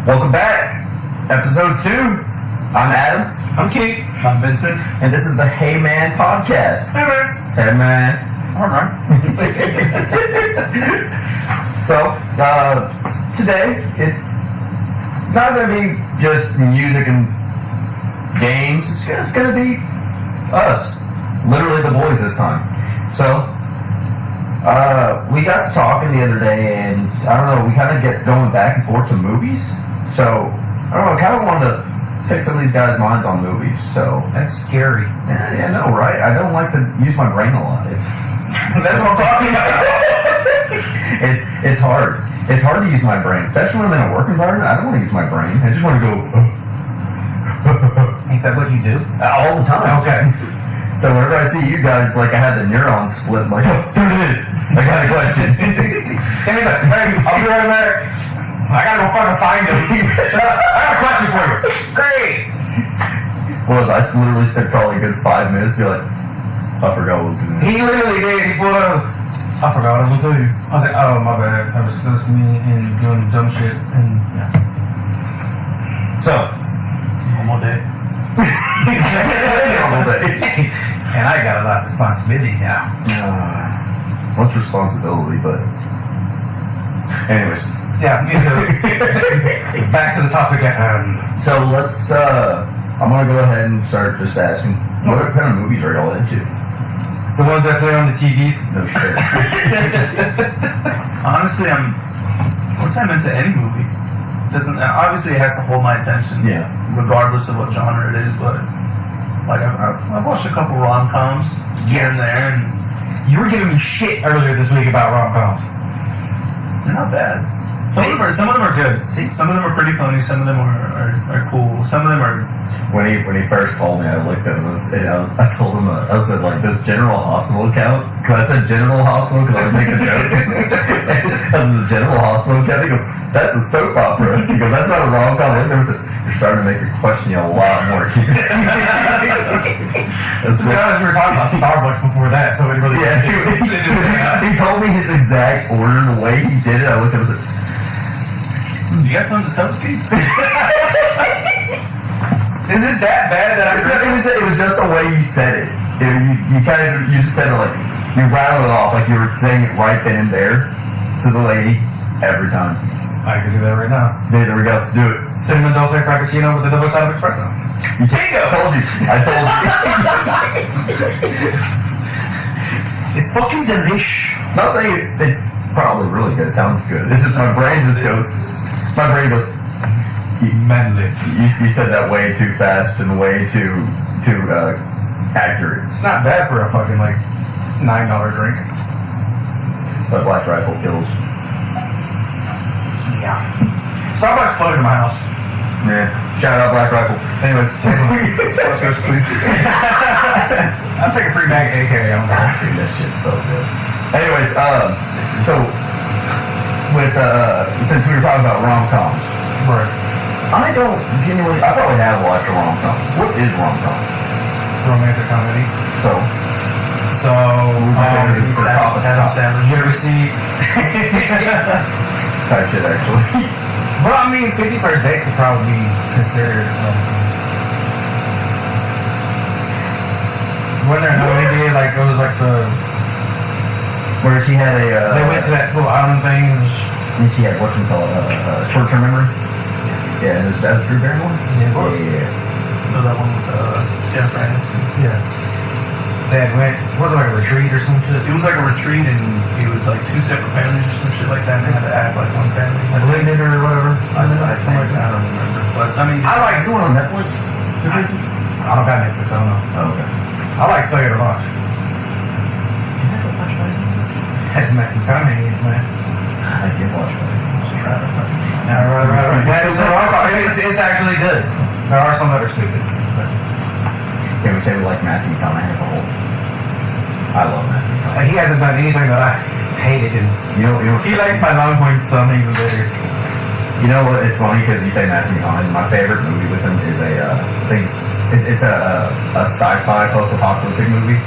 Welcome back. Episode 2. I'm Adam. I'm Keith. I'm Vincent. And this is the Hey Man podcast. Hey man. Hey Man. Alright. So, today, it's not going to be just music and games. It's going to be us. Literally the boys this time. So, we got to talking the other day, and I don't know, we kind of get going back and forth to movies. So, I don't know, I kind of wanted to pick some of these guys' minds on movies. So That's scary. yeah, I know, right? I don't like to use my brain a lot. That's what I'm talking about. It's hard. It's hard to use my brain, especially when I'm in a work environment. I don't want to use my brain. I just want to go. Ain't that what you do? All the time. Okay. So whenever I see you guys, it's like I had the neurons split. I'm like, oh, there it is. I got a question. And he's like, hey, I'll be right back. I gotta go fucking find him. I got a question for you. Great. Well, I literally spent probably a good 5 minutes to be like, I forgot what was going to. He literally did. He pulled up. I forgot what I was gonna tell you. I was like, oh, my bad. That was just me and doing dumb shit. And yeah. So, one more day. And I got a lot of responsibility now. What's responsibility, but anyways. Yeah, back to the topic at hand. So let's, I'm gonna go ahead and start just asking, what kind of movies are y'all into? The ones that play on the TVs? No shit. Honestly, once I'm into any movie, obviously it has to hold my attention, Yeah. regardless of what genre it is. But like I've watched a couple rom-coms here and there, and You were giving me shit earlier this week about rom-coms. they're not bad. Some of them are good. See, some of them are pretty funny. Some of them are cool. Some of them are. When he first called me, I looked at him and I told him, I said, like, does General Hospital count? Because I said General Hospital because I was making a joke. I said, does General Hospital count? He goes, that's a soap opera. He goes, that's not a rom-com. You're starting to make me question you a lot more. To be honest, we were talking about Starbucks before that, so it really... Yeah, he told me his exact order, the way he did it. I looked at him and said, You got something to tell us, Pete? Is it that bad that it was just the way you said it. You just said it like, you rattled it off like you were saying it right then and there to the lady every time. I could do that right now. Dude, there we go. Do it. Cinnamon dulce frappuccino with a double shot of espresso. Bingo! I told you. It's fucking delish. Not saying it's probably really good. It sounds good. It's just my brain goes, Manly. you said that way too fast and way too accurate. It's not bad for a fucking, like, $9 drink. So Black Rifle kills. Yeah. Starbucks flooded my house. Yeah. Shout out Black Rifle. Anyways. Sponsors, please. I'll take a free bag of AK. I don't know. Dude, that shit's so good. Anyways, so with since we were talking about rom-coms, Right. I probably have watched a rom-com. What is rom-com? Romantic comedy. So Adam Sandler. You ever see... type shit actually. Well, I mean, 50 First Dates could probably be considered... Wasn't there another idea, like, it was like the... Where she had a they went to that little island thing. and she had short-term memory. Yeah, and that was Drew Barrymore. Yeah, it was. Yeah. No, that one with Jennifer Aniston. Yeah. They had went, was it like a retreat or some shit? It was like a retreat, and it was like 2 separate families or some shit like that, and they had to act like one family. Like Linden or whatever? I don't remember. But I mean, I like... Is it one on Netflix? I don't got Netflix, I don't know. Oh, okay. I like Flair to Launch. That's Matthew McConaughey, man. I did watch that. Right. That is a rom-com. It's actually good. There are some that are stupid. But. Can we say we like Matthew McConaughey as a whole? I love Matthew McConaughey. He hasn't done anything that I hated. And You know, he likes my long point thumb even better. You know what? It's funny because you say Matthew McConaughey. My favorite movie with him is it's a sci-fi post-apocalyptic movie.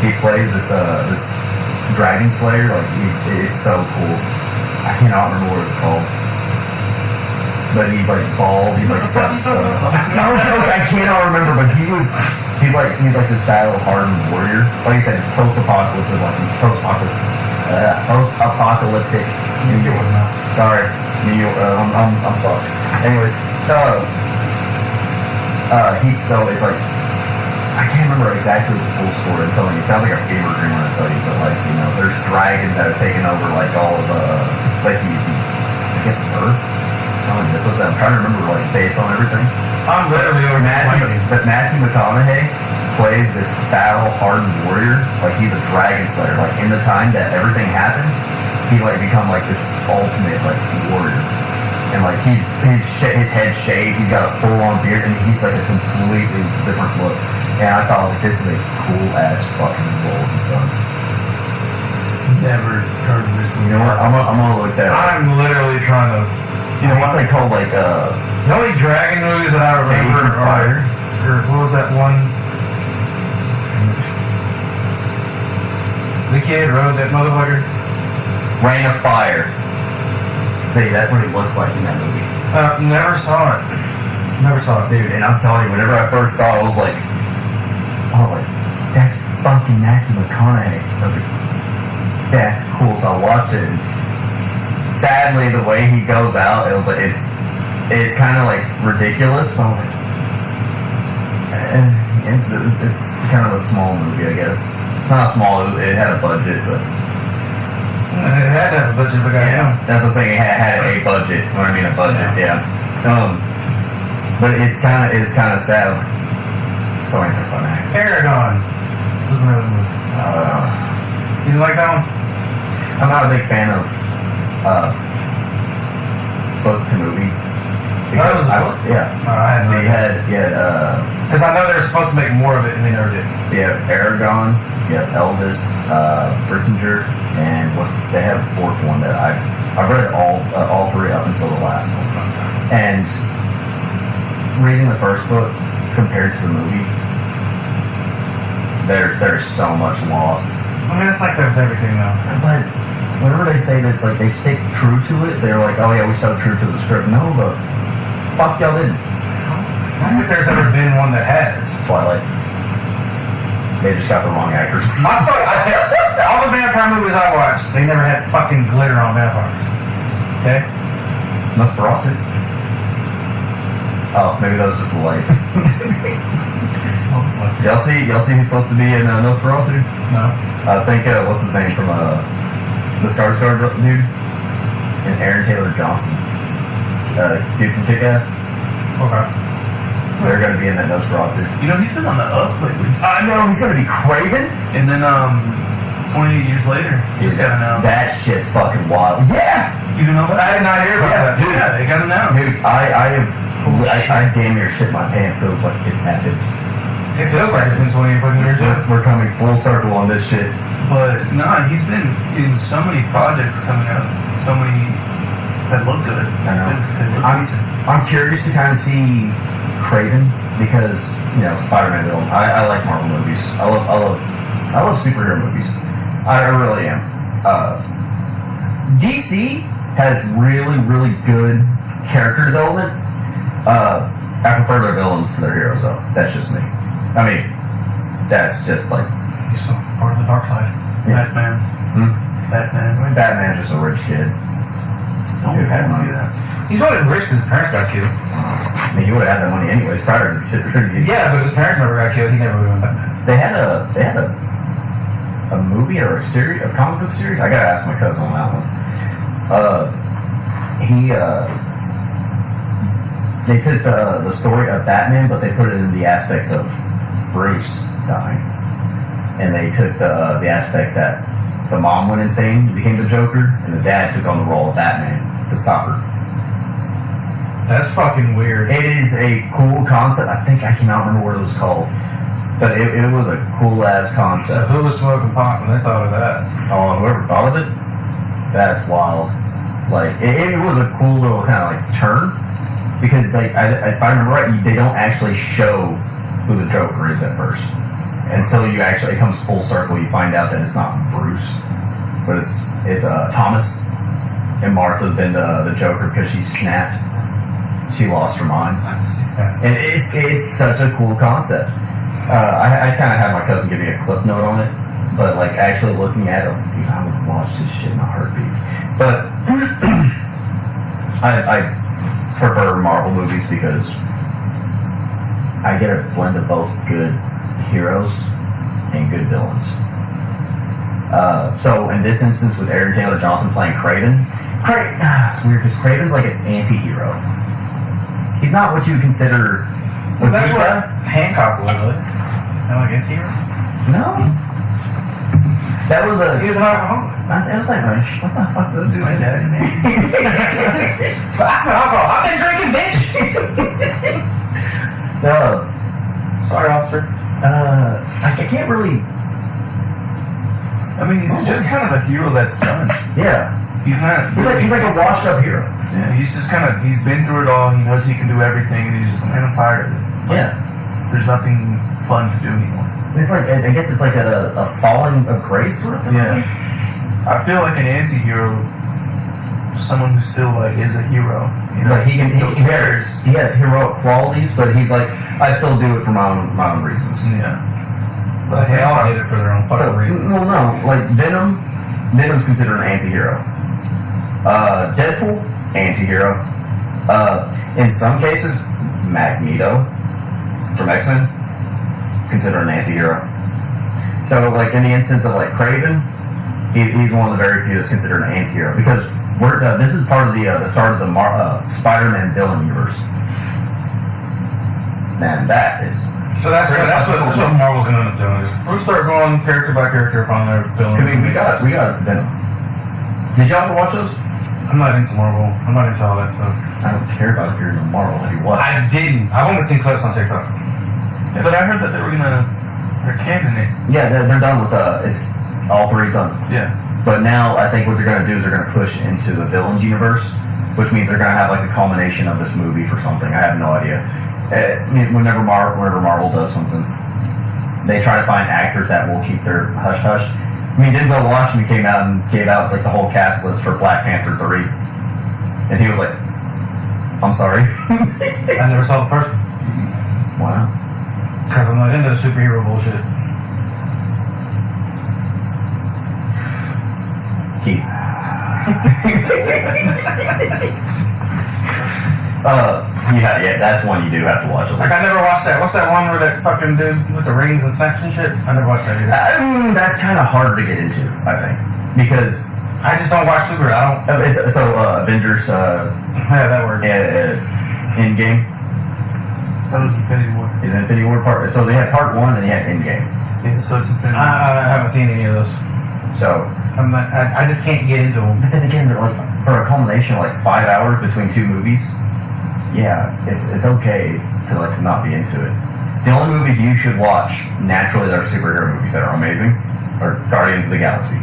He plays this dragon slayer. Like it's so cool. I cannot remember what it's called. but he's like bald. He's like got stuff. No, I cannot remember, but he's like this battle-hardened warrior. Like I said, it's post-apocalyptic, post-apocalyptic. New York. Sorry, New York. I'm fucked. Anyways, so it's like I can't remember exactly the full story. I'm telling you, it sounds like a fever dream when I tell you, but like there's dragons that have taken over like all of like the I guess Earth. I'm trying to remember like based on everything. I'm literally over But Matthew McConaughey plays this battle-hardened warrior. Like he's a dragon slayer. Like in the time that everything happened, he's like become like this ultimate like warrior. And like his head shaved, he's got a full-on beard, and he's like a completely different look. And I thought I was like, this is a cool ass fucking role he's done. Never heard of this movie. You know what? I'm gonna look that up. I'm literally trying to. You know what's like called like The only dragon movies that I remember are what was that one? The kid rode that motherfucker. Rain of Fire. See, that's what he looks like in that movie. Never saw it. Never saw it, Dude, and I'm telling you, whenever I first saw it, I was like, that's fucking Matthew McConaughey. I was like, that's cool. So I watched it. And sadly, the way he goes out, it was like it's kind of like ridiculous. But I was like, it's kind of a small movie, I guess. Not small. It had a budget, but. It had to have a budget, but that's what I'm saying. It had a budget. You know what I mean? A budget, yeah. But it's kind of sad. So I took fun. Aragon. What's another movie? You didn't like that one? I'm not a big fan of book to movie. That was a book? Yeah. I had no idea. You had because I know they were supposed to make more of it, and they never did. So you have Aragon, you have Eldest, Frissinger, and they have a fourth one that I've read all three up until the last one. And reading the first book compared to the movie, there's so much lost. I mean, it's like that with everything, though. But whenever they say that it's like they stick true to it, they're like, oh yeah, we stuck true to the script. No, the fuck y'all didn't. I don't think there's ever been one that has. Twilight. They just got the wrong actors. All the vampire movies I watched, they never had fucking glitter on vampires. Okay? Nosferatu. Oh, maybe that was just the light. Y'all see who's supposed to be in Nosferatu? No. I think what's his name from the Skarsgård dude, and Aaron Taylor Johnson, dude from Kick-Ass. Okay. They're gonna be in that Nosferatu. You know, he's been on the up lately. I know, he's gonna be Craven. And then 20 years later, just got announced. That shit's fucking wild. Yeah. You know that? I did not hear about that. Dude, yeah, they got announced. Dude, I damn near shit my pants because like it's happened. It feels like it's been 20 fucking years. We're coming full circle on this shit. But nah, he's been in so many projects coming out, so many that look good. I know. They look decent. I'm curious to kind of see Craven because Spider-Man villain. I like Marvel movies. I love superhero movies. I really am. DC has really good character development. I prefer their villains to their heroes, though. That's just me. I mean, that's just like He's still part of the dark side. Yeah. Batman. Batman. Batman's just a rich kid who had money. He's only rich because his parents got killed. I mean, he would have had that money anyways prior to shit. Yeah, but his parents never got killed. He never would have been Batman. They had a movie or a comic book series. I gotta ask my cousin on that one. They took the story of Batman, but they put it in the aspect of Bruce dying, and they took the aspect that the mom went insane and became the Joker, and the dad took on the role of Batman to stop her. That's fucking weird. It is a cool concept. I cannot remember what it was called, but it was a cool ass So concept. who was smoking pot when they thought of that? Oh, and whoever thought of it, that's wild. Like it was a cool little kind of like turn because like if I remember right, they don't actually show who the Joker is at first until it comes full circle. You find out that it's not Bruce, but it's Thomas, and Martha's been the Joker because she snapped. she lost her mind. I can see that. And it's such a cool concept. I kind of had my cousin give me a clip note on it, but like actually looking at it, I was like, dude, I would watch this shit in a heartbeat. But I prefer Marvel movies because I get a blend of both good heroes and good villains. So in this instance, with Aaron Taylor Johnson playing Kraven, it's weird because Kraven's like an anti-hero. He's not what you would consider. Well, that's what Hancock was, really. Kind of like anti-hero? No. That was a. He was an alcoholic. It was like, what the fuck does this My do? dad, man. That's not alcohol. I've been drinking, bitch! Sorry, officer. I can't really. I mean, he's just kind of a hero that's done. Yeah. He's not. He's like a washed up hero. Yeah, he's just kind of. He's been through it all. He knows he can do everything, and he's just like, man, I'm tired of it. Yeah. There's nothing fun to do anymore. It's like, I guess it's like a falling of grace sort of thing. Yeah. I feel like an anti-hero, someone who still like is a hero. You know, Like he still cares. he has heroic qualities, but he's like, I still do it for my own reasons. Yeah. But they all did it for their own fucking reasons. Well, no, like Venom's considered an anti-hero. Deadpool, anti-hero. In some cases, Magneto from X-Men, considered an anti-hero. So, like in the instance of like Kraven, he's one of the very few that's considered an anti-hero because this is part of the start of the Spider-Man villain universe. And that is. So that's what Marvel's gonna end up doing. Is we'll start going character by character, find their villains. I mean, we got Venom. Did y'all ever watch those? I'm not into Marvel. I'm not into all that stuff. I don't care about if you're into Marvel. If you watch, I didn't. I've only seen clips on TikTok. Yeah, but I heard that they're canning it. yeah, they're done with it's all three's done. Yeah. But now I think what they're going to do is they're going to push into the villains universe, which means they're going to have like a culmination of this movie for something. I have no idea. Whenever Marvel does something, they try to find actors that will keep their hush hush. I mean, Denzel Washington came out and gave out like the whole cast list for Black Panther 3, and he was like, "I'm sorry." I never saw the first one. Wow. Because I'm not into the superhero bullshit. Keith. Yeah, that's one you do have to watch. Like I never watched that. What's that one where that fucking dude with the rings and snaps and shit? I never watched that either. That's kind of harder to get into, I think, because I just don't watch superhero. I don't. Avengers. Yeah, that word. Endgame That was Infinity War. is Infinity War part. So they have part 1 and they have Endgame. Yeah, so it's Infinity War. I haven't seen any of those. So, I'm not. I just can't get into them. but then again, they're like for a culmination of like 5 hours between 2 movies. Yeah, it's okay to like not be into it. The only movies you should watch naturally that are superhero movies that are amazing are Guardians of the Galaxy.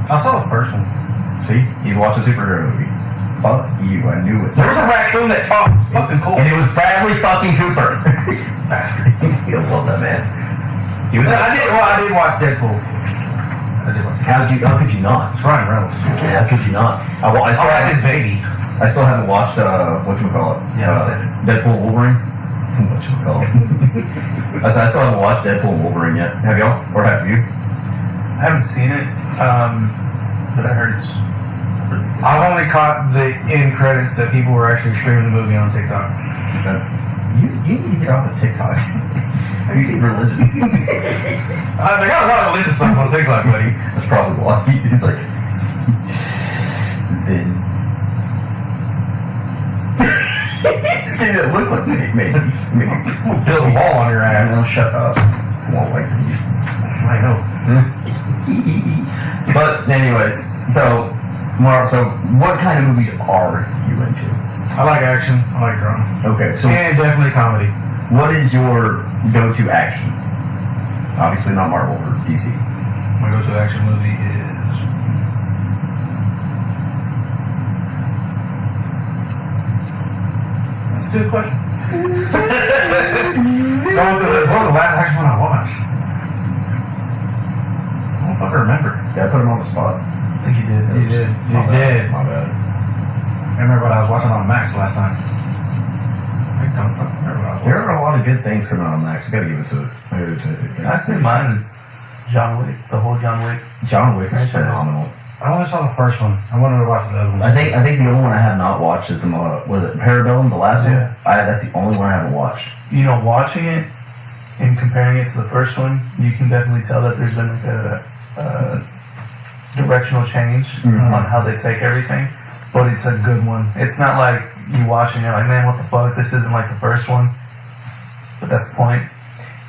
I saw the first one. See, he's watched a superhero movie. Fuck you, I knew it. There was a raccoon that talked. It's fucking cool. And it was Bradley fucking Cooper. Bastard. You'll love that man. He was. I did watch Deadpool. I did watch. How could you not? It's Ryan Reynolds. How could you not? I still I like haven't. his baby. I still haven't watched whatchamacallit? Yeah, I said it. Deadpool Wolverine. Whatchamacallit? I still haven't watched Deadpool Wolverine yet. Have y'all? Or have you? I haven't seen it, but I heard it's really good. I've only caught the end credits that people were actually streaming the movie on TikTok. You need to get off of TikTok. You need religion. They got a lot of religious stuff on TikTok, buddy. That's probably why. It's like Zen. See, that look like maybe. We'll build a wall on your ass. No, shut up. I won't like you. I know. But anyways, so what kind of movies are you into? I like action. I like drama. Okay, so And definitely comedy. what is your go-to action? Obviously not Marvel or DC. My go-to action movie is... That's a good question. What was the last action one I watched? I don't fucking remember. Did I put him on the spot? I think you did. You did. My You bad. did. My bad. I remember what I was watching on Max last time. don't fucking remember about There are a lot of good things coming out on Max. I gotta give it to it. I'd say mine is John Wick. The whole John Wick. John Wick is Franchise. phenomenal. I only saw the first one. I wanted to watch the other one. I think the only one I have not watched is the was it Parabellum, the last Yeah. one? That's the only one I haven't watched. You know, watching it and comparing it to the first one, you can definitely tell that there's been like a directional change on how they take everything. But it's a good one. It's not like you watch and you're like, man, what the fuck? This isn't like the first one. But that's the point.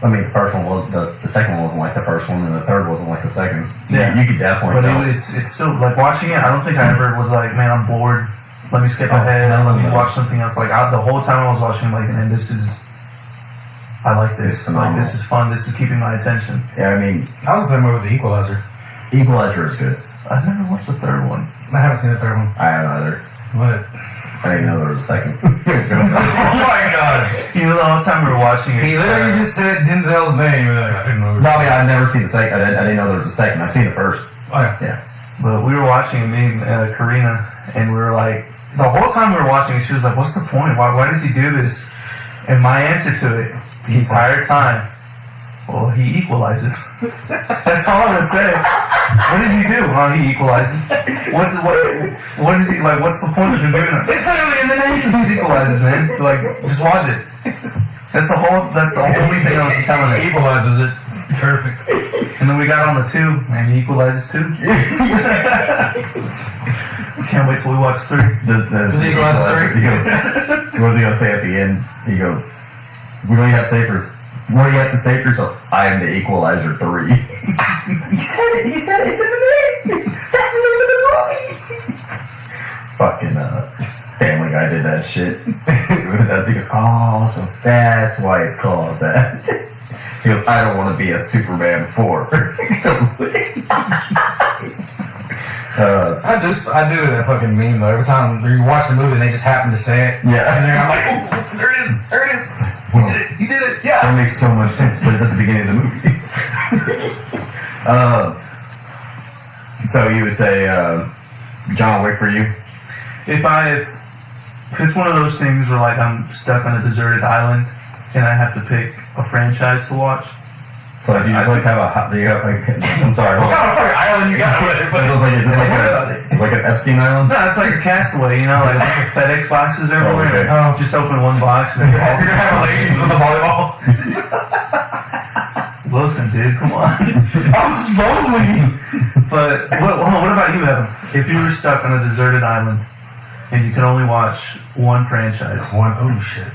I mean, the first one was the second one wasn't like the first one, and the third wasn't like the second. Yeah. you could definitely But tell. it's still like watching it. I don't think I ever was like, man, I'm bored. Let me skip ahead. no, Let me no. watch something else. Like the whole time I was watching, like, man, this is. I like this. It's Like phenomenal. this is fun. This is keeping my attention. Yeah, I mean, I was the same way with the Equalizer. Equalizer is good. I never watched the third one. I haven't seen the third one. I haven't either. But I didn't know there was a second. Oh my god! You know, the whole time we were watching it. he literally just said Denzel's name, and I didn't know. No, I mean, I've never seen the second. I didn't know there was a second. I've seen the first. Oh yeah. Yeah. But we were watching it, me and Karina, and we were like, the whole time we were watching it, she was like, what's the point? Why does he do this? And my answer to it, the entire time, well, he equalizes. That's all I would say. What does he do? Oh, he equalizes. What is he, like, what's the point of him doing it? It's literally in the name. He equalizes, man. Like, just watch it. That's the only thing I was telling it. Equalizes it. Perfect. And then we got on the 2, and he equalizes too. Can't wait till we watch 3. The Equalizer. He goes, what was he gonna say at the end? He goes, "We don't have to say for. What do you have to say for yourself? I am the Equalizer 3." He said it. It's in the name. That's the name of the movie. Fucking Family Guy did that shit. He goes, "Oh, so that's why it's called that." He goes, "I don't want to be a Superman 4." I do that fucking meme though. Every time you watch the movie, and they just happen to say it. Yeah. And then I'm like, oh, there it is. There it is. He did it. Yeah. That makes so much sense, but it's at the beginning of the movie. So you would say John Wick for you? If it's one of those things where, like, I'm stuck on a deserted island and I have to pick a franchise to watch, So do you just like have do you have like? I'm sorry. What kind of fucking island you got? But it was like, is it like an Epstein island? no, it's like a Castaway, you know, like the FedEx boxes everywhere. okay. Oh. Just open one box and You're gonna have relations with the volleyball. Wilson, dude, come on. I'm lonely. But what about you, Evan? If you were stuck on a deserted island and you could only watch one franchise, Oh shit.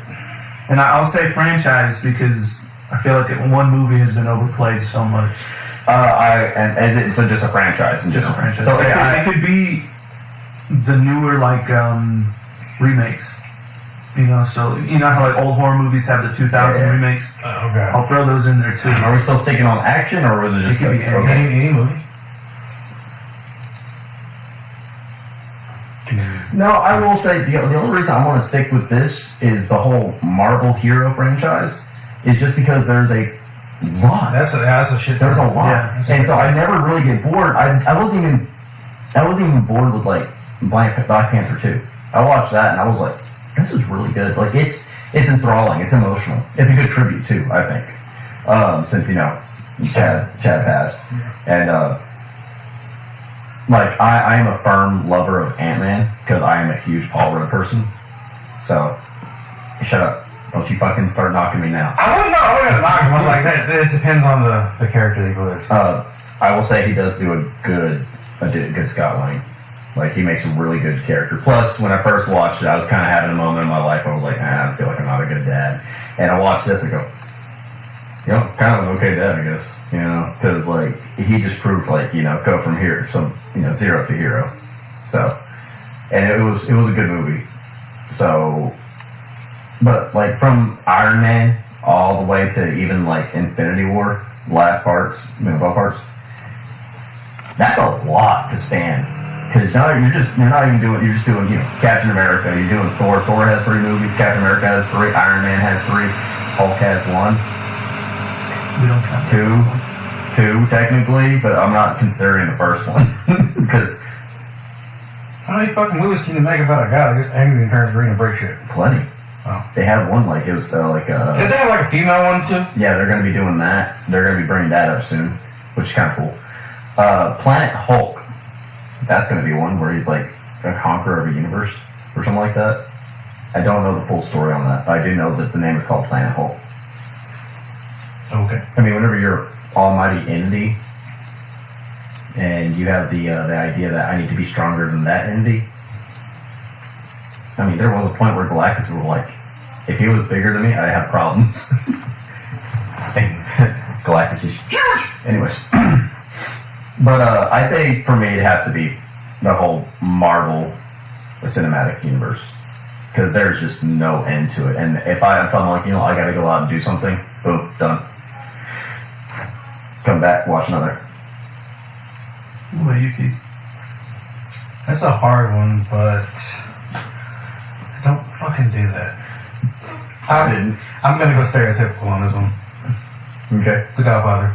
and I'll say franchise because I feel like one movie has been overplayed so much. So just a franchise. Just a franchise. So It could be the newer, like, remakes. You know, so you know how like old horror movies have the 2000 remakes. Okay. I'll throw those in there too. are we still sticking on action, or was it just It could like, be anything. okay? Any movie. No, I will say the only reason I want to stick with this is the whole Marvel hero franchise is just because there's a lot. That's a shit. There's a lot, Yeah. and so I never really get bored. I wasn't even bored with like Black Panther 2. I watched that and I was like, this is really good. Like it's enthralling. It's emotional. It's a good tribute too, I think. Since Chad passed, and like I am a firm lover of Ant-Man because I am a huge Paul Rudd person. So shut up. Don't you fucking start knocking me now. I wouldn't knock him. I was like, that. It depends on the character that he plays. I will say he does do a good Scott Lang. Like, he makes a really good character. Plus, when I first watched it, I was kind of having a moment in my life. I was like, I feel like I'm not a good dad. And I watched this and go, kind of an okay dad, I guess. Because, like, he just proved, like, go from here, zero to hero. So, and it was a good movie. So, but, like, from Iron Man all the way to even, like, Infinity War, last parts, both parts, that's a lot to span. Because now you're just doing Captain America, you're doing Thor. Thor has 3 movies, Captain America has 3, Iron Man has 3, Hulk has 1. We don't count. 2 technically, but I'm not considering the first one. Because How many fucking movies can you make about a guy that gets angry and turns green and breaks shit? plenty. They had one like it was like Did they have like a female one too? yeah, they're going to be doing that. They're going to be bringing that up soon, which is kind of cool. Planet Hulk. That's going to be one where he's like a conqueror of a universe or something like that. I don't know the full story on that, but I do know that the name is called Planet Hulk. Okay. I mean, whenever you're almighty entity and you have the idea that I need to be stronger than that entity. I mean, there was a point where Galactus was like, if he was bigger than me, I'd have problems. And Galactus is huge! Anyways. But I'd say for me, it has to be the whole Marvel cinematic universe. Because there's just no end to it. And if I'm like, I gotta go out and do something, boom, done. Come back, watch another. What do you keep? That's a hard one, but don't fucking do that. I'm gonna go stereotypical on this one. Okay. The Godfather.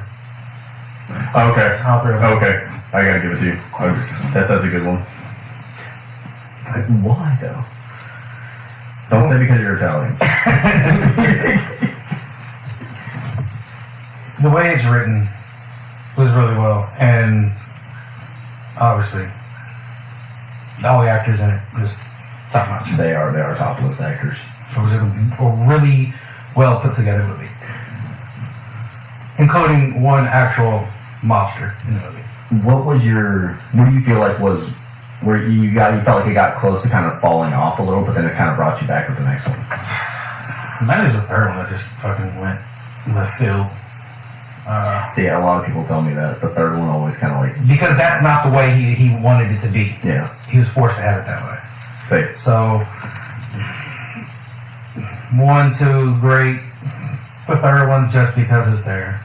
Okay. I'll throw it out. Okay. I gotta give it to you. That's a good one. Why though? Don't say because you're Italian. The way it's written was really well, and obviously all the actors in it just top notch. They are top list actors. It was a really well put together movie, including one actual mobster in the movie. What do you feel like was where you felt like it got close to kind of falling off a little, but then it kind of brought you back with the next one? Maybe there's a third one that just fucking went left field. See, a lot of people tell me that the third one always kind of like Because that's not the way he wanted it to be. yeah. He was forced to have it that way. Say So, 1, 2, great. The third one just because it's there.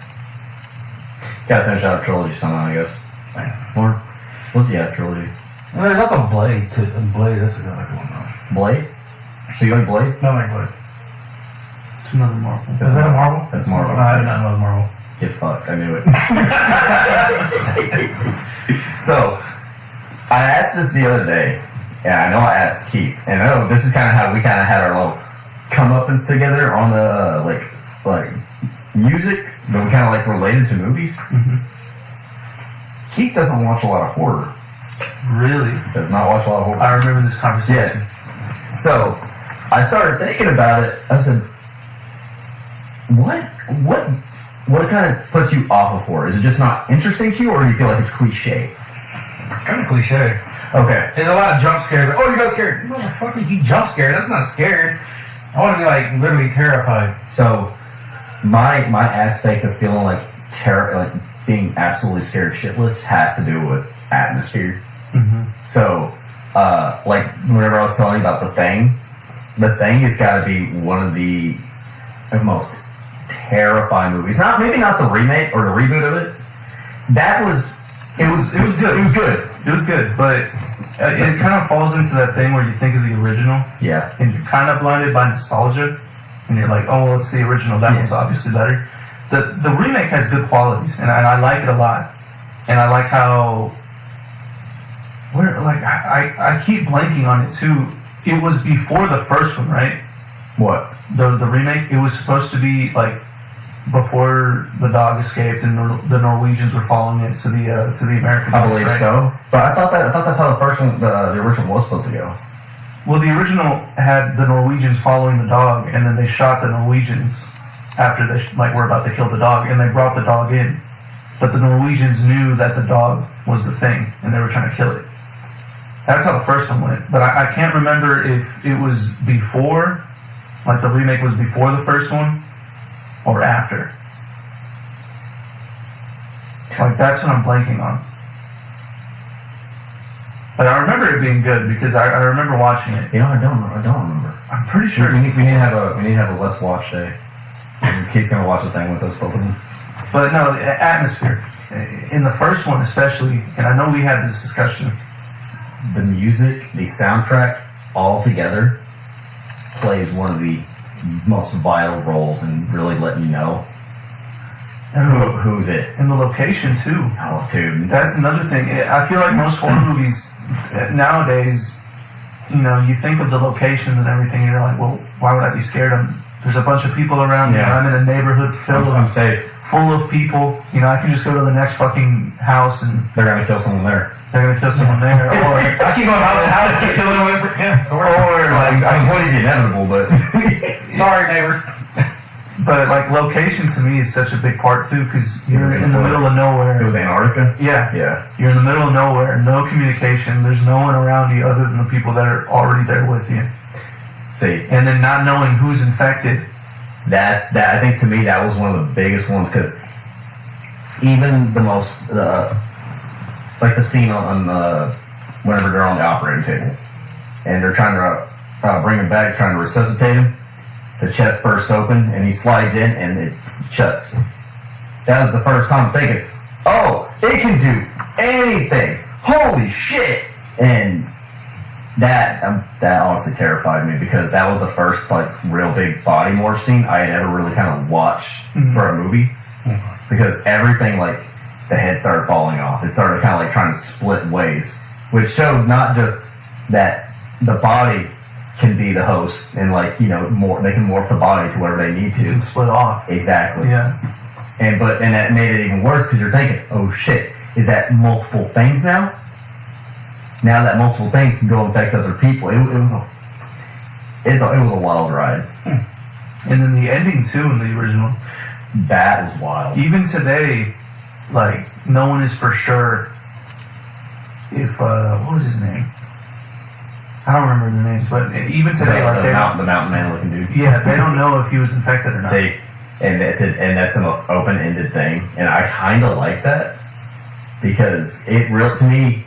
gotta finish out a trilogy somehow, I guess. Or trilogy. And there's also Blade too. Blade, that's a good one though. Blade. So you like Blade? Not like Blade. It's another Marvel. Is that a Marvel? That's Marvel. No, I did not know it was Marvel. Get fucked. I knew it. So, I asked this the other day, and I know I asked Keith, and I know this is kind of how we kind of had our little comeuppance together on the like music, but we kind of like related to movies. Mm-hmm. Keith doesn't watch a lot of horror. Really? Does not watch a lot of horror. I remember this conversation. Yes. So, I started thinking about it. I said, what kind of puts you off of horror? Is it just not interesting to you, or do you feel like it's cliche? It's kind of cliche. Okay. There's a lot of jump scares. Like, oh, you got scared. Motherfucker, you jump scared. That's not scared. I want to be like literally terrified. So, my aspect of feeling like like being absolutely scared shitless has to do with atmosphere. Mm-hmm. So, like whenever I was telling you about the thing has got to be one of the most terrifying movies. Maybe not the remake or the reboot of it. It was good. It was good, but it kind of falls into that thing where you think of the original, Yeah. and you're kind of blinded by nostalgia, and you're like, oh, well, it's the original. That one's obviously better. The remake has good qualities, and I like it a lot, and I like how. I keep blanking on it too. It was before the first one, right? What? The remake. It was supposed to be like before the dog escaped and the Norwegians were following it to the American. I believe right? so. But I thought that's how the first one, the original was supposed to go. Well, the original had the Norwegians following the dog, and then they shot the Norwegians after they were about to kill the dog, and they brought the dog in. But the Norwegians knew that the dog was the thing, and they were trying to kill it. That's how the first one went. But I can't remember if it was before, like the remake was before the first one, or after. Like, that's what I'm blanking on. But I remember it being good because I remember watching it. You know, I don't remember. I'm pretty sure. We need to have a let's watch day. And Kate's gonna watch the thing with us, both of them. But no, the atmosphere in the first one especially, and I know we had this discussion. The music, the soundtrack, all together plays one of the most vital roles in really letting you know who's it. And the location too. Oh, dude, That's another thing. I feel like most horror movies nowadays you think of the locations and everything, and you're like, well, why would I be scared? There's a bunch of people around me. Yeah. I'm in a neighborhood I'm safe. full of people. I can just go to the next fucking house and They're gonna kill someone there. they're gonna kill someone there. Or I keep going house to house, keep killing them. Yeah. or like, What is inevitable, but Sorry, neighbors. but like location to me is such a big part too, because you're was in the middle of nowhere. it was Antarctica. Yeah. Yeah. You're in the middle of nowhere, no communication. There's no one around you other than the people that are already there with you. See, And then not knowing who's infected. that's that. I think to me that was one of the biggest ones because even the most like the scene on whenever they're on the operating table and they're trying to bring him back, trying to resuscitate him. The chest bursts open and he slides in and it shuts. That was the first time thinking, oh, it can do anything. Holy shit! And that honestly terrified me because that was the first like real big body morph scene I had ever really kind of watched for a movie. Because everything, like the head started falling off. It started kind of like trying to split ways, which showed not just that the body can be the host and like they can morph the body to whatever they need You to. can split off. Exactly. Yeah. And that made it even worse because you're thinking, oh shit, is that multiple things now? Now that multiple thing can go infect other people. It was a wild ride. And then the ending too in the original. That was wild. Even today, like no one is for sure if what was his name? I don't remember the names, but even today, the mountain man looking dude. Yeah, they don't know if he was infected or not. See, and that's the most open-ended thing, and I kind of like that because to me,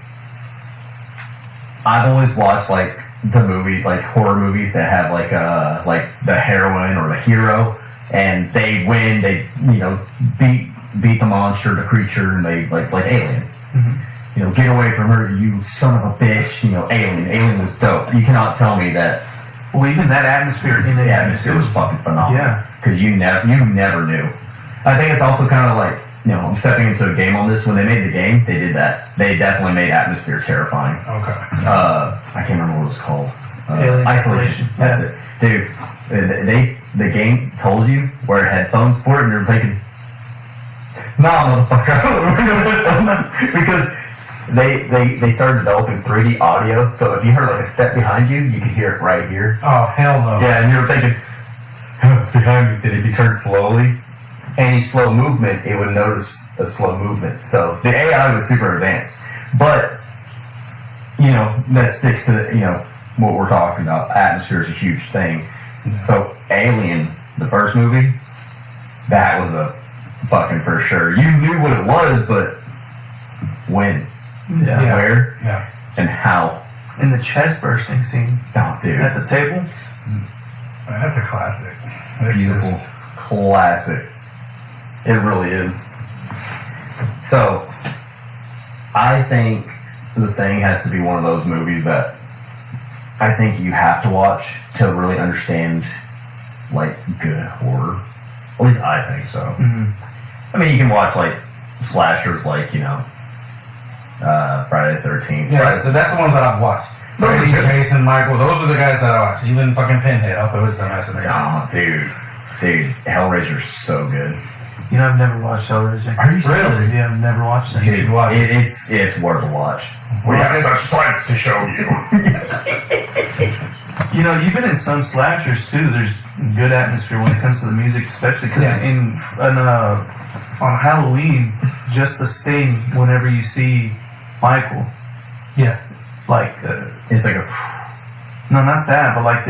I've always watched like horror movies that have like the heroine or the hero, and they win, they beat the monster, the creature, and they like Alien. Get away from her, you son of a bitch. Alien. Alien was dope. You cannot tell me that. Well, even that atmosphere in it. The atmosphere was fucking phenomenal. Yeah. Because you never knew. I think it's also kind of like, I'm stepping into a game on this. When they made the game, they did that. They definitely made atmosphere terrifying. Okay. I can't remember what it was called. Alien Isolation. That's it. Dude, the game told you wear headphones for it, and you're thinking, nah, motherfucker, I don't wear headphones. Because they started developing 3D audio, so if you heard like a step behind you, you could hear it right here. Oh, hell no. Yeah, and you're thinking, it's behind me. And if you turn slowly, any slow movement, it would notice a slow movement. So the AI was super advanced. But, that sticks to, what we're talking about. Atmosphere is a huge thing. So Alien, the first movie, that was a fucking for sure. You knew what it was, but when? Yeah. Where? Yeah. And how? In the chest bursting scene Oh, dude. at the table. That's a classic. It's Beautiful. just- Classic. It really is. So, I think The Thing has to be one of those movies that I think you have to watch to really understand, like, good horror. At least I think so. I mean, you can watch, like, slashers like, Friday the 13th. Yeah, that's the ones that I've watched. Those are Freddy, good. Jason, Michael, those are the guys that I watch. Even fucking Pinhead, I'll throw his dumbass in there. Oh, dude, Hellraiser's so good. I've never watched Hellraiser. Are you serious? Really? Yeah, I've never watched it. You should watch it. It's worth a watch. We have such sights to show you. Even in some slashers too, there's good atmosphere when it comes to the music, especially because on Halloween, just the sting whenever you see Michael. Yeah. Like, It's like a. no, not that, but like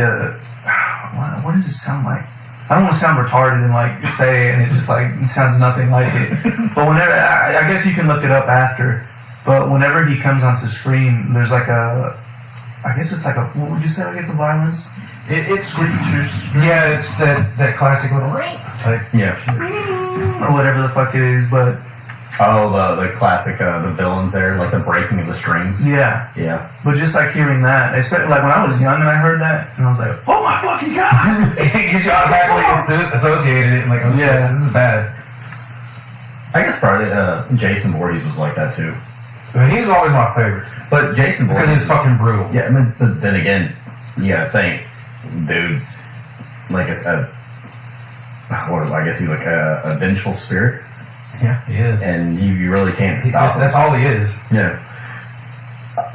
what does it sound like? I don't want to sound retarded and like say it, and it just like it sounds nothing like it. But whenever, I guess you can look it up after. But whenever he comes onto screen, there's like I guess it's like what would you say? Like it's a violence. It's screechers. Yeah, it's that classic little type. Yeah. Or whatever the fuck it is, but Oh, the classic, the villains there, like the breaking of the strings. yeah. Yeah. But just like hearing that, especially like when I was young and I heard that, and I was like, oh my fucking god! Because you automatically associated it and like, oh Yeah. shit, this is bad. I guess Friday, Jason Voorhees was like that too. But he was always my favorite. But Jason because Voorhees, he's fucking brutal. yeah, I mean, but then again, you gotta think, dude's like I guess he's like a vengeful spirit, Yeah, he is. and you really can't stop him. That's all he is. Yeah.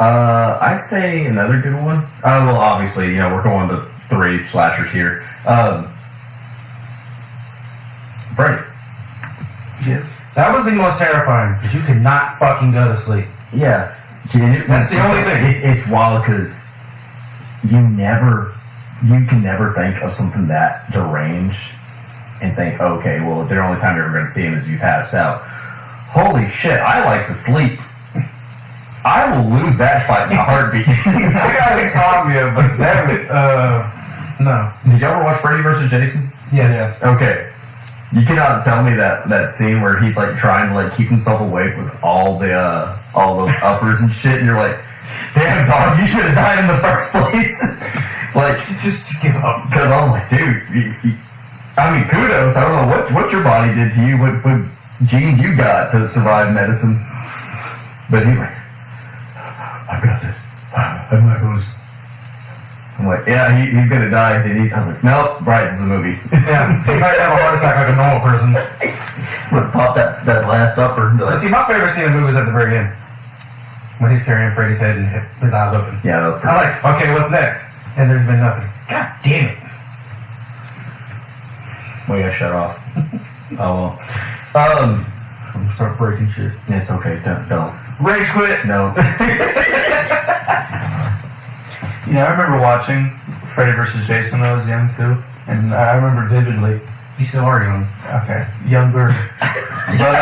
I'd say another good one. Well, obviously, we're going to 3 slashers here. Freddy. Yeah. That was the most terrifying because you could not fucking go to sleep. Yeah. That's the only thing. It's wild because you can never think of something that deranged and think, okay, well, the only time you're ever going to see him is if you pass out. Holy shit, I like to sleep. I will lose that fight in a heartbeat. I got insomnia, but damn it, no. Did you ever watch Freddy vs. Jason? Yes. Okay. You cannot tell me that scene where he's like trying to like keep himself awake with all those uppers and shit, and you're like, damn dog, you should have died in the first place. Like, Just give up. because I was like, dude, I mean, kudos. I don't know what your body did to you, what genes you got to survive medicine. But he's like, I've got this. I'm not going to. I'm like, yeah, he's gonna die. And I was like, nope, right, this is a movie. Yeah, he might have a heart attack like a normal person. Would pop that last upper. And be like, See, my favorite scene in the movie is at the very end. When he's carrying Freddy's head and his eyes open. yeah, that was pretty. I'm like, okay, what's next? And there's been nothing. God damn it. We got shut off. Oh well. I'm gonna start breaking shit. It's okay. Don't. Rage quit. No. I remember watching Freddy vs. Jason when I was young too, and I remember vividly. You still are young. Okay, younger. But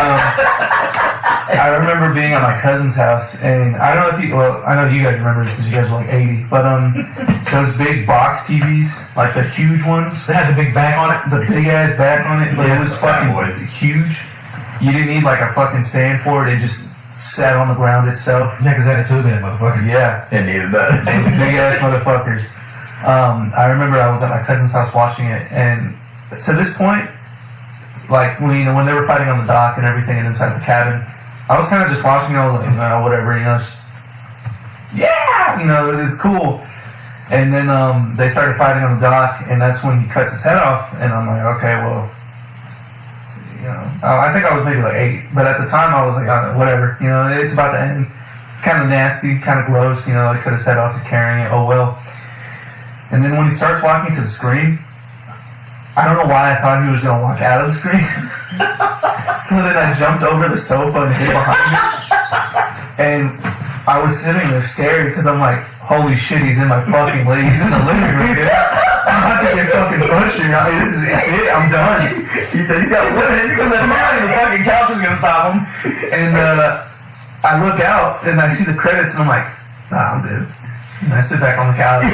I remember being at my cousin's house, and I don't know if I know you guys remember this since you guys are like 80, but those big box TVs, like the huge ones, They had the big back on it. the big ass back on it, but Yeah, it was the fat fucking boys. huge. You didn't need like a fucking stand for it; it just sat on the ground itself. Yeah, because they had a tube in it, motherfucker. Yeah. It needed that. Big ass motherfuckers. I remember I was at my cousin's house watching it, and to this point, like when they were fighting on the dock and everything, and inside the cabin, I was kind of just watching. I was like, whatever, it's cool. And then they started fighting on the dock, and that's when he cuts his head off, and I'm like, okay, well, I think I was maybe like 8, but at the time I was like, whatever, it's about to end. It's kind of nasty, kind of gross, they cut his head off, he's carrying it, oh well. And then when he starts walking to the screen, I don't know why I thought he was going to walk out of the screen. So then I jumped over the sofa and hid behind him. And I was sitting there scared because I'm like, holy shit, he's in my fucking leg. He's in the living room, dude. I'm about to get fucking punched. It's it. I'm done. He said he's got limits. Because apparently the fucking couch is going to stop him. And I look out and I see the credits and I'm like, nah, I'm good. And I sit back on the couch.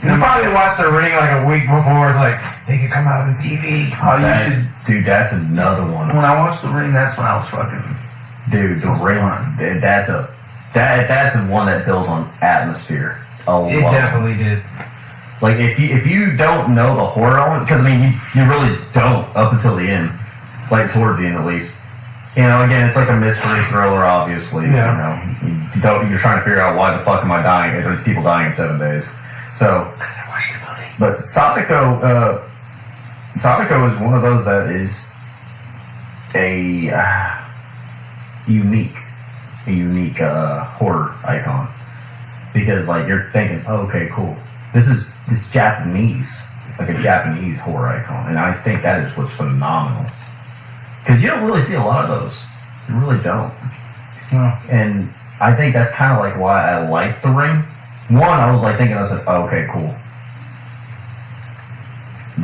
You probably watched The Ring like a week before, like, they could come out of the TV. Oh, you should. Dude, that's another one. When I watched The Ring, that's when I was fucking. Dude, The Ring. That's a one that builds on atmosphere. It definitely did. Like if you don't know the horror element, because I mean you really don't up until the end, like towards the end at least. Again, it's like a mystery thriller, obviously. Yeah. You're trying to figure out why the fuck am I dying? There's people dying in 7 days. So, Because I watched the movie. but Sadako is one of those that is a unique horror icon, because like you're thinking, oh, okay, cool, this is Japanese, like a Japanese horror icon, and I think that is what's phenomenal, because you don't really see a lot of those. You really don't. No. And I think that's kind of like why I like The Ring. One, I was like thinking, I said, oh, okay, cool.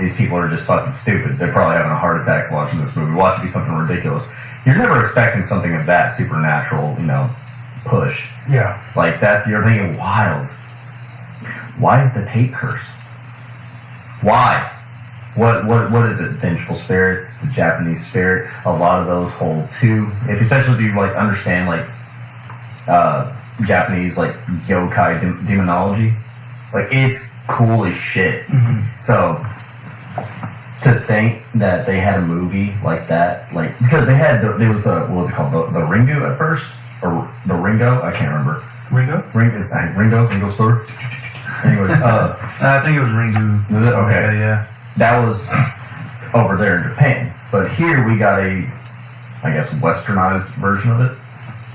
These people are just fucking stupid. They're probably having a heart attacks watching this movie. Watch it be something ridiculous. You're never expecting something of that supernatural, push. Yeah. Like you're thinking, wild. Why is the tape cursed? Why? What is it? Vengeful spirits, the Japanese spirit. A lot of those hold too. Especially if you like understand like Japanese like yokai demonology, like it's cool as shit. Mm-hmm. So to think that they had a movie like that, like because they had what was it called, the Ringu at first, or the Ringo, I can't remember. Ringo? Ringo Starr. Anyways, I think it was Ringo. was it? Okay. Yeah. That was over there in Japan. But here we got a, I guess, westernized version of it.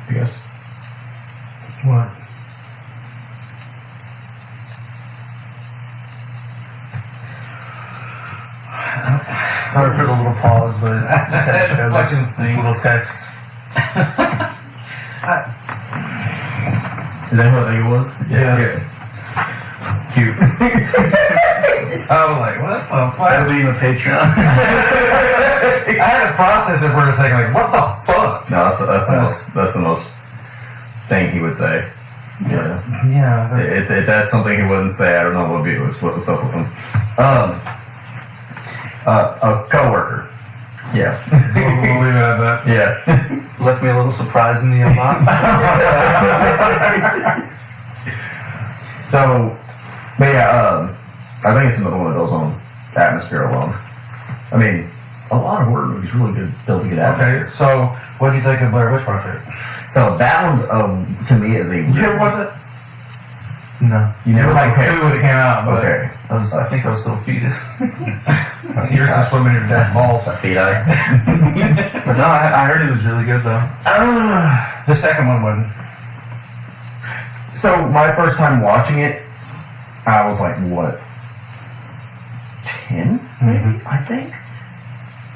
I guess. What? Sorry for the little pause, but just had to show this little text. Is that what I think it was? Yeah. Cute. I was like, what the fuck? That'll be in the Patreon. I had to process it for a second, like, what the fuck? No, that's the most thing he would say. Yeah. Yeah. If that's something he wouldn't say, I don't know what's up with him. A coworker. Yeah. We'll leave it at that. Yeah. Left me a little surprise in the inbox. So, but yeah, I think it's another one of those on atmosphere alone. I mean, a lot of horror movies really good, build a good atmosphere. Okay, so what do you think of Blair Witch Project? So that one's to me is a. Did you ever watch it? No. You never like okay. 2 when it came out, but Okay. I think I was still a fetus. you're still swimming in your dad's balls. Feet eye. But no, I heard it was really good though. The second one wasn't. So my first time watching it, I was like, what? 10, maybe? I think.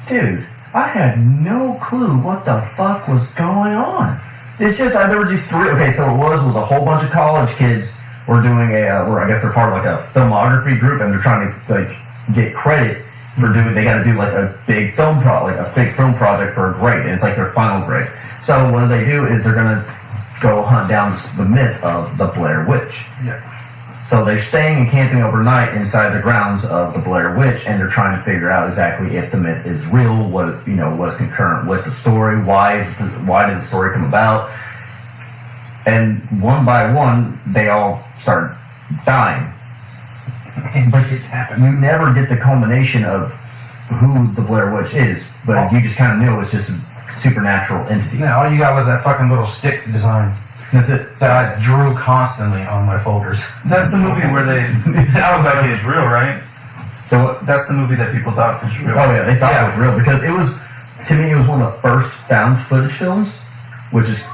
Dude, I had no clue what the fuck was going on. It's just there were these 3. Okay, so it was a whole bunch of college kids were doing or I guess they're part of like a filmography group, and they're trying to like get credit for doing. They got to do like a big film project for a grade, and it's like their final grade. So what they do is they're gonna go hunt down the myth of the Blair Witch. Yeah. So they're staying and camping overnight inside the grounds of the Blair Witch, and they're trying to figure out exactly if the myth is real, what's concurrent with the story, why did the story come about, and one by one they all start dying. But it's happened. You never get the culmination of who the Blair Witch is, but you just kind of knew it's just a supernatural entity. Yeah, all you got was that fucking little stick design That's it. that I drew constantly on my folders. That's the movie where I was like, it's real, right? So That's the movie that people thought was real. oh yeah, they thought it was real because to me it was one of the first found footage films, which is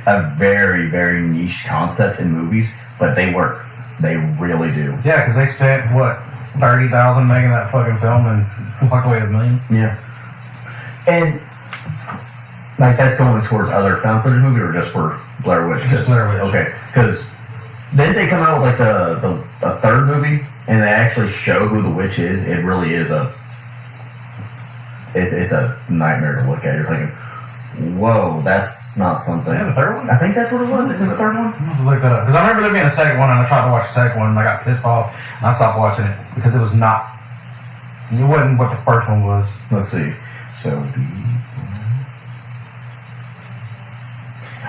a very, very niche concept in movies, but they work. They really do. Yeah, because they spent, what, $30,000 making that fucking film and walked away with millions? Yeah. And like that's going towards other found footage movies or just for Blair Witch? Just Blair Witch. Okay, because didn't they come out with like the third movie and they actually show who the witch is? It really is it's a nightmare to look at. You're thinking, whoa, that's not something. Yeah, the third one? I think that's what it was. It was the third one. I'm gonna have to look that up. Because I remember there being a second one and I tried to watch the second one and I got pissed off and I stopped watching it because it wasn't what the first one was. Let's see. So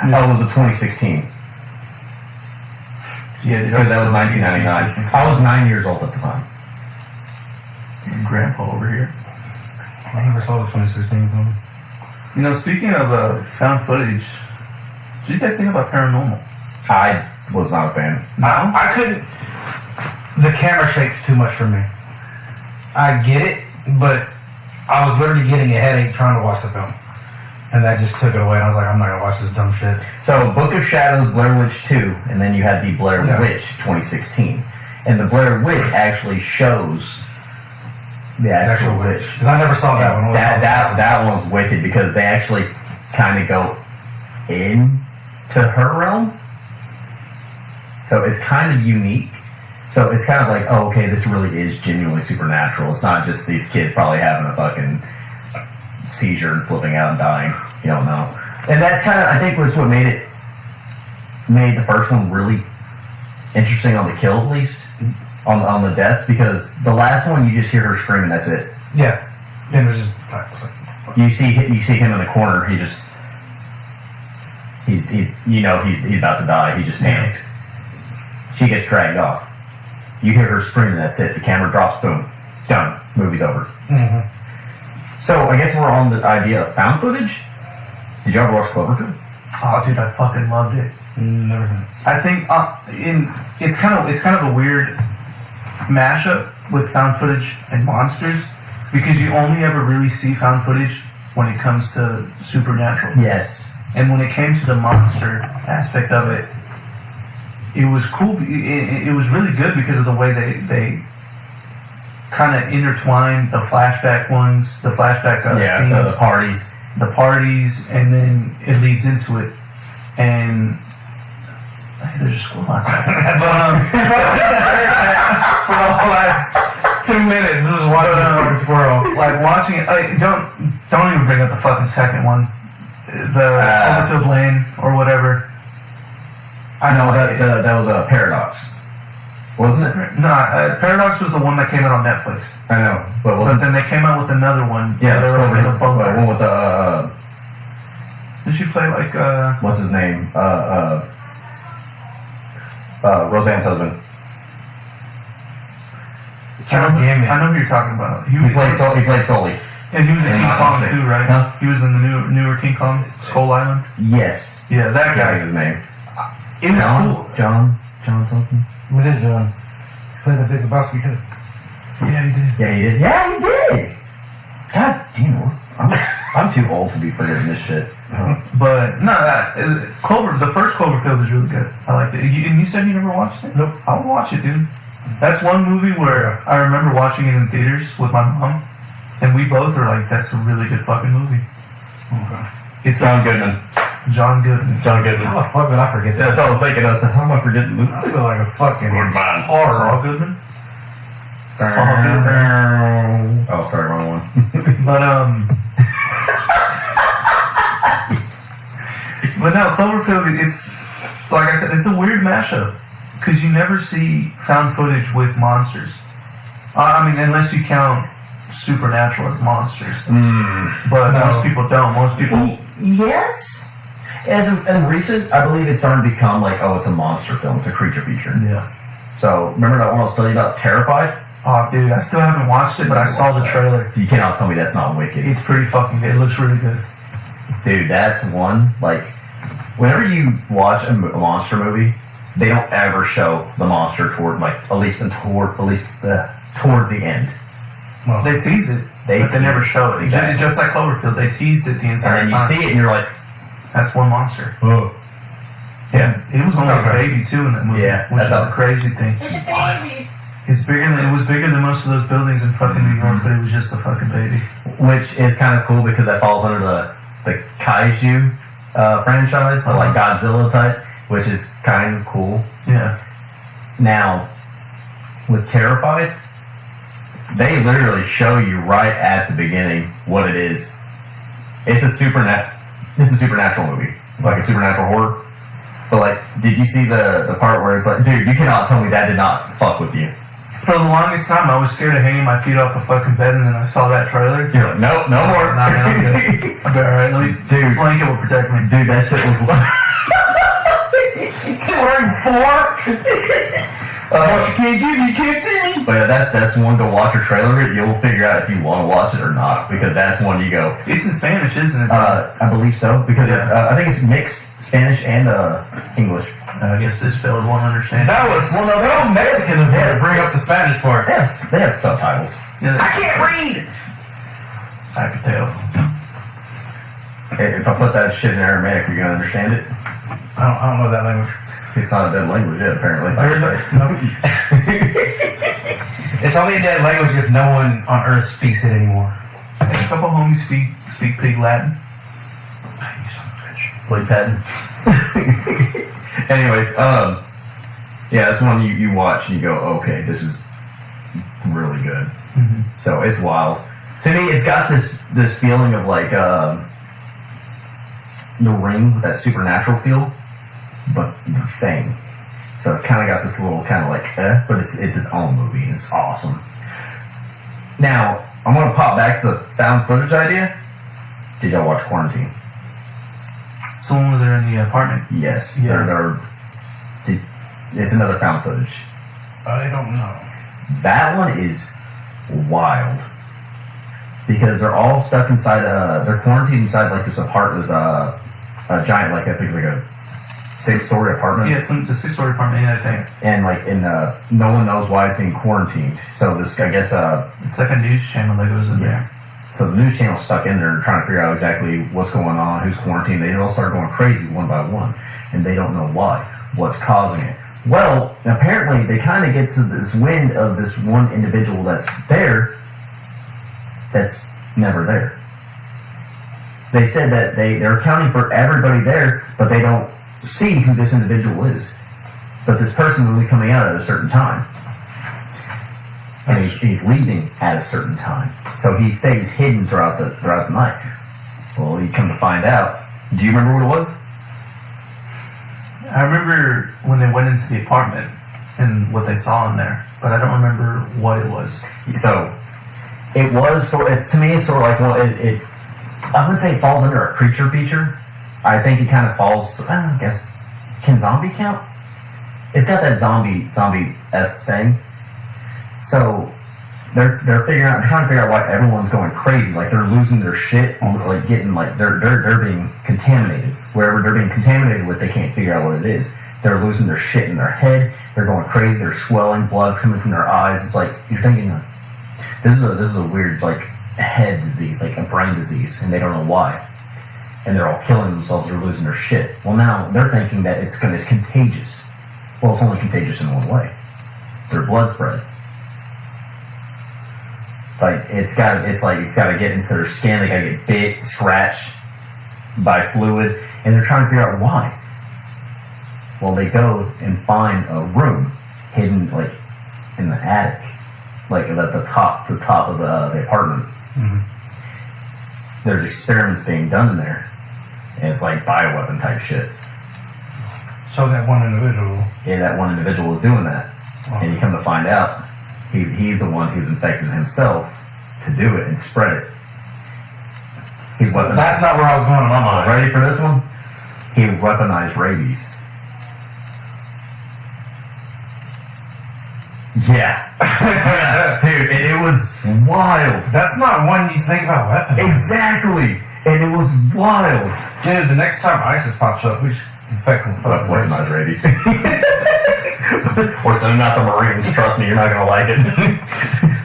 it was a 2016. Yeah, Because that was 1999. I was 9 years old at the time. Grandpa over here. I never saw the 2016 film. You know, speaking of found footage, what do you guys think about paranormal? I was not a fan. I couldn't. The camera shaked too much for me. I get it, but I was literally getting a headache trying to watch the film. And that just took it away, and I was like, I'm not going to watch this dumb shit. So, Book of Shadows, Blair Witch 2, and then you had the Blair Witch 2016. And the Blair Witch actually shows the actual witch. Because I never saw that one. That one's wicked because they actually kind of go into her realm. So it's kind of unique. So it's kind of like, oh, okay, this really is genuinely supernatural. It's not just these kids probably having a fucking seizure and flipping out and dying. You don't know. And that's kind of, I think, what's what made the first one really interesting on the kill, at least on the deaths, because the last one you just hear her screaming. That's it. Yeah, and it was just like, you see him in the corner. He's about to die. He just panicked. She gets dragged off. You hear her screaming. That's it. The camera drops. Boom. Done. Movie's over. Mm-hmm. So I guess we're on the idea of found footage. Did you ever watch Cloverfield? Oh, dude, I fucking loved it. Never seen it. I think it's kind of a weird mashup with found footage and monsters because you only ever really see found footage when it comes to supernatural things. Yes. And when it came to the monster aspect of it, it was cool. It was really good because of the way they kind of intertwined the flashback ones, the flashback scenes, The parties, and then it leads into it. And hey, there's a squirrel outside. For the last 2 minutes, just watching a fucking squirrel. Like watching it. Don't even bring up the fucking second one, the Cloverfield Lane or whatever. I know that was a Paradox, wasn't it? No, Paradox was the one that came out on Netflix. I know, but then they came out with another one. Yeah, they were in a bunker. One with the. Did she play like what's his name? Roseanne's husband. I know who you're talking about. He played Sully. And he was in King Kong too, right? Huh? He was in the newer King Kong, Skull Island. Yes. Yeah, that guy. His name. It was cool. John something. What is John? Played the Big Lebowski too. Yeah, he did. Yeah, he did. God damn, I'm too old to be forgetting this shit. But no, the first Cloverfield is really good. I liked it. And you said you never watched it? Nope. I would watch it, dude. That's one movie where I remember watching it in theaters with my mom, and we both were like, "That's a really good fucking movie." Okay. It's John Goodman. John Goodman. How the fuck did I forget that? That's all I was thinking. I was like, how am I forgetting this? I feel like a fucking Saul Goodman. Saul Goodman. Oh, sorry, wrong one. But but no, Cloverfield. It's like I said, it's a weird mashup because you never see found footage with monsters. I mean, unless you count supernatural as monsters. But most people don't. Most people. Yes. As in recent, I believe it's starting to become like, oh, it's a monster film. It's a creature feature. Yeah. So, remember that one I was telling you about, Terrified? Oh, dude, I still haven't watched it, but I saw the trailer. You cannot tell me that's not wicked. It's pretty fucking good. It looks really good. Dude, that's one, like, whenever you watch a monster movie, they don't ever show the monster toward, like, towards the end. Well, they tease it, but they never show it. Exactly. Just like Cloverfield, they teased it the entire time. And then you see it, and you're like, that's one monster. oh. Yeah. It was only a baby, too, in that movie, which is a crazy thing. It's a baby. It was bigger than most of those buildings in fucking New York, but it was just a fucking baby. Which is kind of cool because that falls under the Kaiju franchise, so like Godzilla type, which is kind of cool. Yeah. Now, with Terrified, they literally show you right at the beginning what it is. It's a supernatural movie, like a supernatural horror. But like, did you see the part where it's like, dude, you cannot tell me that did not fuck with you? For the longest time, I was scared of hanging my feet off the fucking bed, and then I saw that trailer. You're like, nope, no more. Nah, man, I'm good. I'll be alright. Dude, blanket will protect me. Dude, that shit was. Wearing 4. What you can't give me, you can't see me. But yeah, that's one to watch a trailer. You'll figure out if you want to watch it or not, because that's one you go. It's in Spanish, isn't it? I believe so, because I think it's mixed Spanish and English. I guess this fella won't understand. That was Mexican of me to bring up the Spanish part. They have subtitles. Yeah, I can't read. I can tell. If I put that shit in Aramaic, you're gonna understand it. I don't know that language. It's not a dead language yet, apparently. No. It's only a dead language if no one on Earth speaks it anymore. A couple homies speak pig Latin. Play patent. Anyways, yeah, that's one you watch and you go, okay, this is really good. Mm-hmm. So it's wild. To me, it's got this feeling of like The Ring, with that supernatural feel, but the Thing. So it's kind of got this little kind of like, but it's its own movie and it's awesome. Now, I'm gonna pop back to the found footage idea. Did y'all watch Quarantine? It's the one where they're in the apartment. Yes. Yeah. It's another found footage. I don't know. That one is wild because they're all stuck inside. They're quarantined inside like this apartment. There's a giant, like I think it's like a 6-story apartment. Yeah, it's the 6-story apartment, I think. And like no one knows why it's being quarantined. So this, I guess, it's like a news channel that goes in there. So the news channel's stuck in there trying to figure out exactly what's going on, who's quarantined. They all start going crazy one by one, and they don't know why, what's causing it. Well, apparently they kind of get to this wind of this one individual that's there, that's never there. They said that they're accounting for everybody there, but they don't see who this individual is. But this person will be coming out at a certain time. And he's leaving at a certain time. So he stays hidden throughout the night. Well, you come to find out. Do you remember what it was? I remember when they went into the apartment and what they saw in there, but I don't remember what it was. So it was to me it's sort of like, well, it I wouldn't say it falls under a creature feature. I think it kind of falls, I guess, can zombie count? It's got that zombie-esque thing. So they're trying to figure out why everyone's going crazy. Like they're losing their shit, like getting like they're being contaminated. Wherever they're being contaminated with, they can't figure out what it is. They're losing their shit in their head. They're going crazy. They're swelling, blood coming from their eyes. It's like you're thinking, this is a weird like head disease, like a brain disease, and they don't know why. And they're all killing themselves. They're losing their shit. Well, now they're thinking that it's contagious. Well, it's only contagious in one way. Their blood spread. Like it's got to get into their skin. They gotta get bit, scratched by fluid, and they're trying to figure out why. Well, they go and find a room hidden like in the attic, like at the top of the apartment. Mm-hmm. There's experiments being done in there, and it's like bioweapon type shit. So that one individual. Yeah, that one individual is doing that, and you come to find out. He's the one who's infected himself to do it and spread it. He's weaponized. That's not where I was going in my mind. Ready for this one? He weaponized rabies. Yeah. Yeah, dude, and it was wild. That's not one you think about weapons. Exactly. And it was wild. Dude, the next time ISIS pops up, we should infect them with Weaponized rabies. Or send out the Marines. Trust me, you're not gonna like it.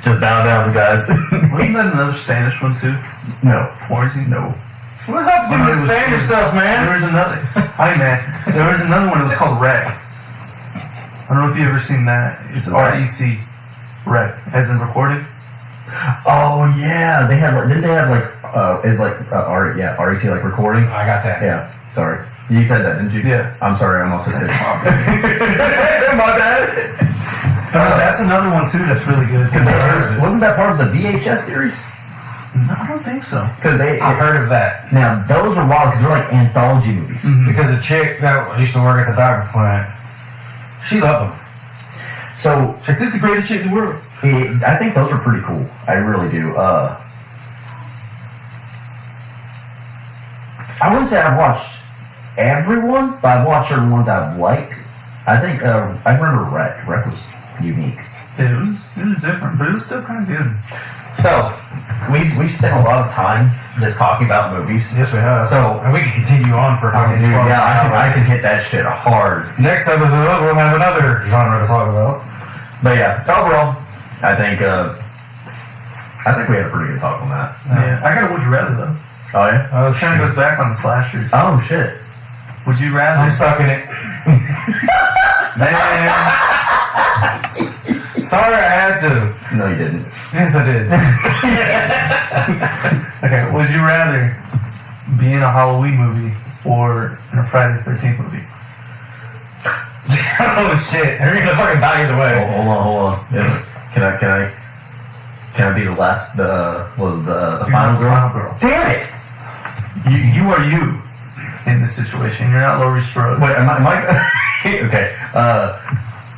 Just bow down, guys. Wasn't that another Spanish one too? No. Quarantine? No. What's up with the Spanish stuff, man? There was another. Hi, man. There was another one. It was called Rec. I don't know if you ever seen that. It's REC. Rec, as in recording. Oh yeah, they had. Didn't they have like? It's like REC like recording. I got that. Yeah. Sorry. You said that, didn't you? Yeah. I'm sorry, I'm autistic. My bad. That's another one too. That's really good. Wasn't that part of the VHS series? No, I don't think so. Because I heard of that. Now those are wild because they're like anthology movies. Mm-hmm. Because a chick that used to work at the diaper plant, she loved them. So she's like, this is the greatest shit in the world. I think those are pretty cool. I really do. I wouldn't say I've watched everyone, but I've watched certain ones I've liked. I think I remember Rec. Rec was unique. It was different, but it was still kind of good. So we've spent a lot of time just talking about movies. Yes, we have. So and we can continue on for fucking 12 yeah, hours. I can hit that shit hard. Next episode, we'll have another genre to talk about. But yeah, overall, I think we had a pretty good talk on that. Yeah, I got a would you rather though. Oh yeah. Oh, It kind of goes back on the slashers. Oh shit. Would you rather? I'm sucking it. Man. Sorry, I had to. No, you didn't. Yes, I did. Okay, would you rather be in a Halloween movie or in a Friday the 13th movie? Oh shit! You're gonna fucking die either way. Hold on. Yeah. Can I be the last? The final girl? Final girl. Damn it! You are you in this situation. You're not Laurie Strode. Wait, am I okay?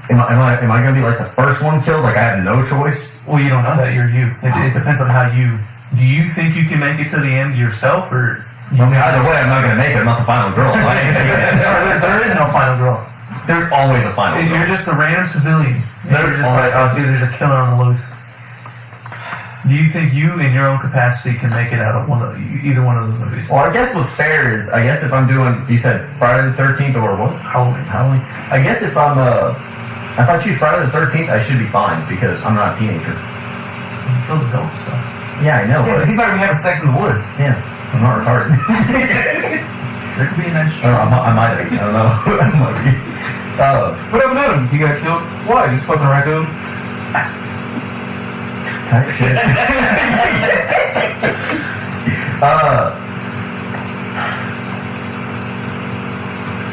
Am I gonna be like the first one killed? Like I have no choice? Well, you don't know that. You're you. It depends on how you. Do you think you can make it to the end yourself, or? Either way, I'm not gonna make it. I'm not the final girl. There is no final girl. There's always a final girl. You're just a random civilian. You're just like, oh, dude, there's a killer on the loose. Do you think you, in your own capacity, can make it out of either one of those movies? Well, I guess what's fair is, I guess if I'm doing, you said Friday the 13th or what? Halloween. I guess if I choose Friday the 13th, I should be fine because I'm not a teenager. You killed the dog and stuff. Yeah, I know. Yeah, but he's not gonna be having sex in the woods. Yeah, I'm not retarded. There could be a nice I might be. I don't know. I might be. What happened to him? He got killed. Why? He's fucking a raccoon. Type shit.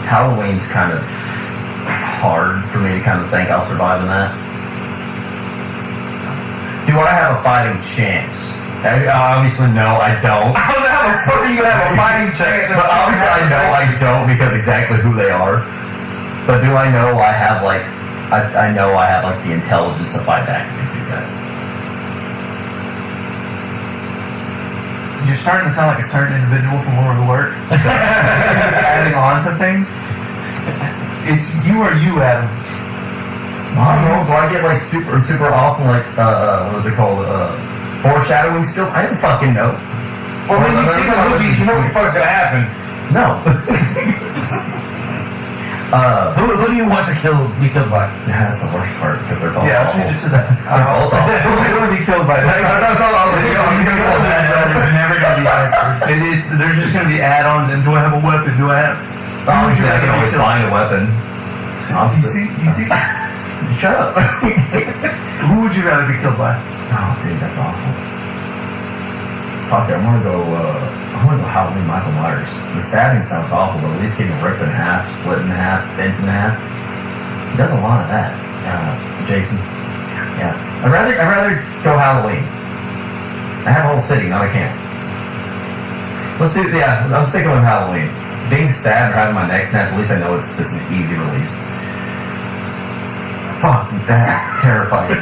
Halloween's kind of hard for me to kind of think I'll survive in that. Do I have a fighting chance? Obviously, no, I don't. How the fuck are you gonna have a fighting chance? But obviously, I know I don't because exactly who they are. But do I know I have I know I have the intelligence to fight back against these guys? You're starting to sound like a certain individual from where we work. Adding on to things. It's you or you, Adam. I don't know. Do I get super awesome what is it called? Foreshadowing skills? I didn't fucking know. Well, when you see the movies, you know what the fuck's gonna happen. No. Who do you want to be killed by? Yeah, that's the worst part because they're both Yeah, I'll awful. change it to that. They're both awful. Who would be killed by that? It's never gonna be answered. It is. There's just gonna be add-ons. And do I have a weapon? Do I have? Obviously, I can always find a weapon. You see? Shut up. Who would you rather be killed by? Oh, dude, that's awful. Fuck it, I'm gonna go Halloween Michael Myers. The stabbing sounds awful, but at least getting ripped in half, split in half, bent in half. He does a lot of that. Jason. Yeah. I'd rather go Halloween. I have a whole city, not a camp. Let's do, I'm sticking with Halloween. Being stabbed or having my neck snapped, at least I know it's an easy release. Fuck, that's terrifying.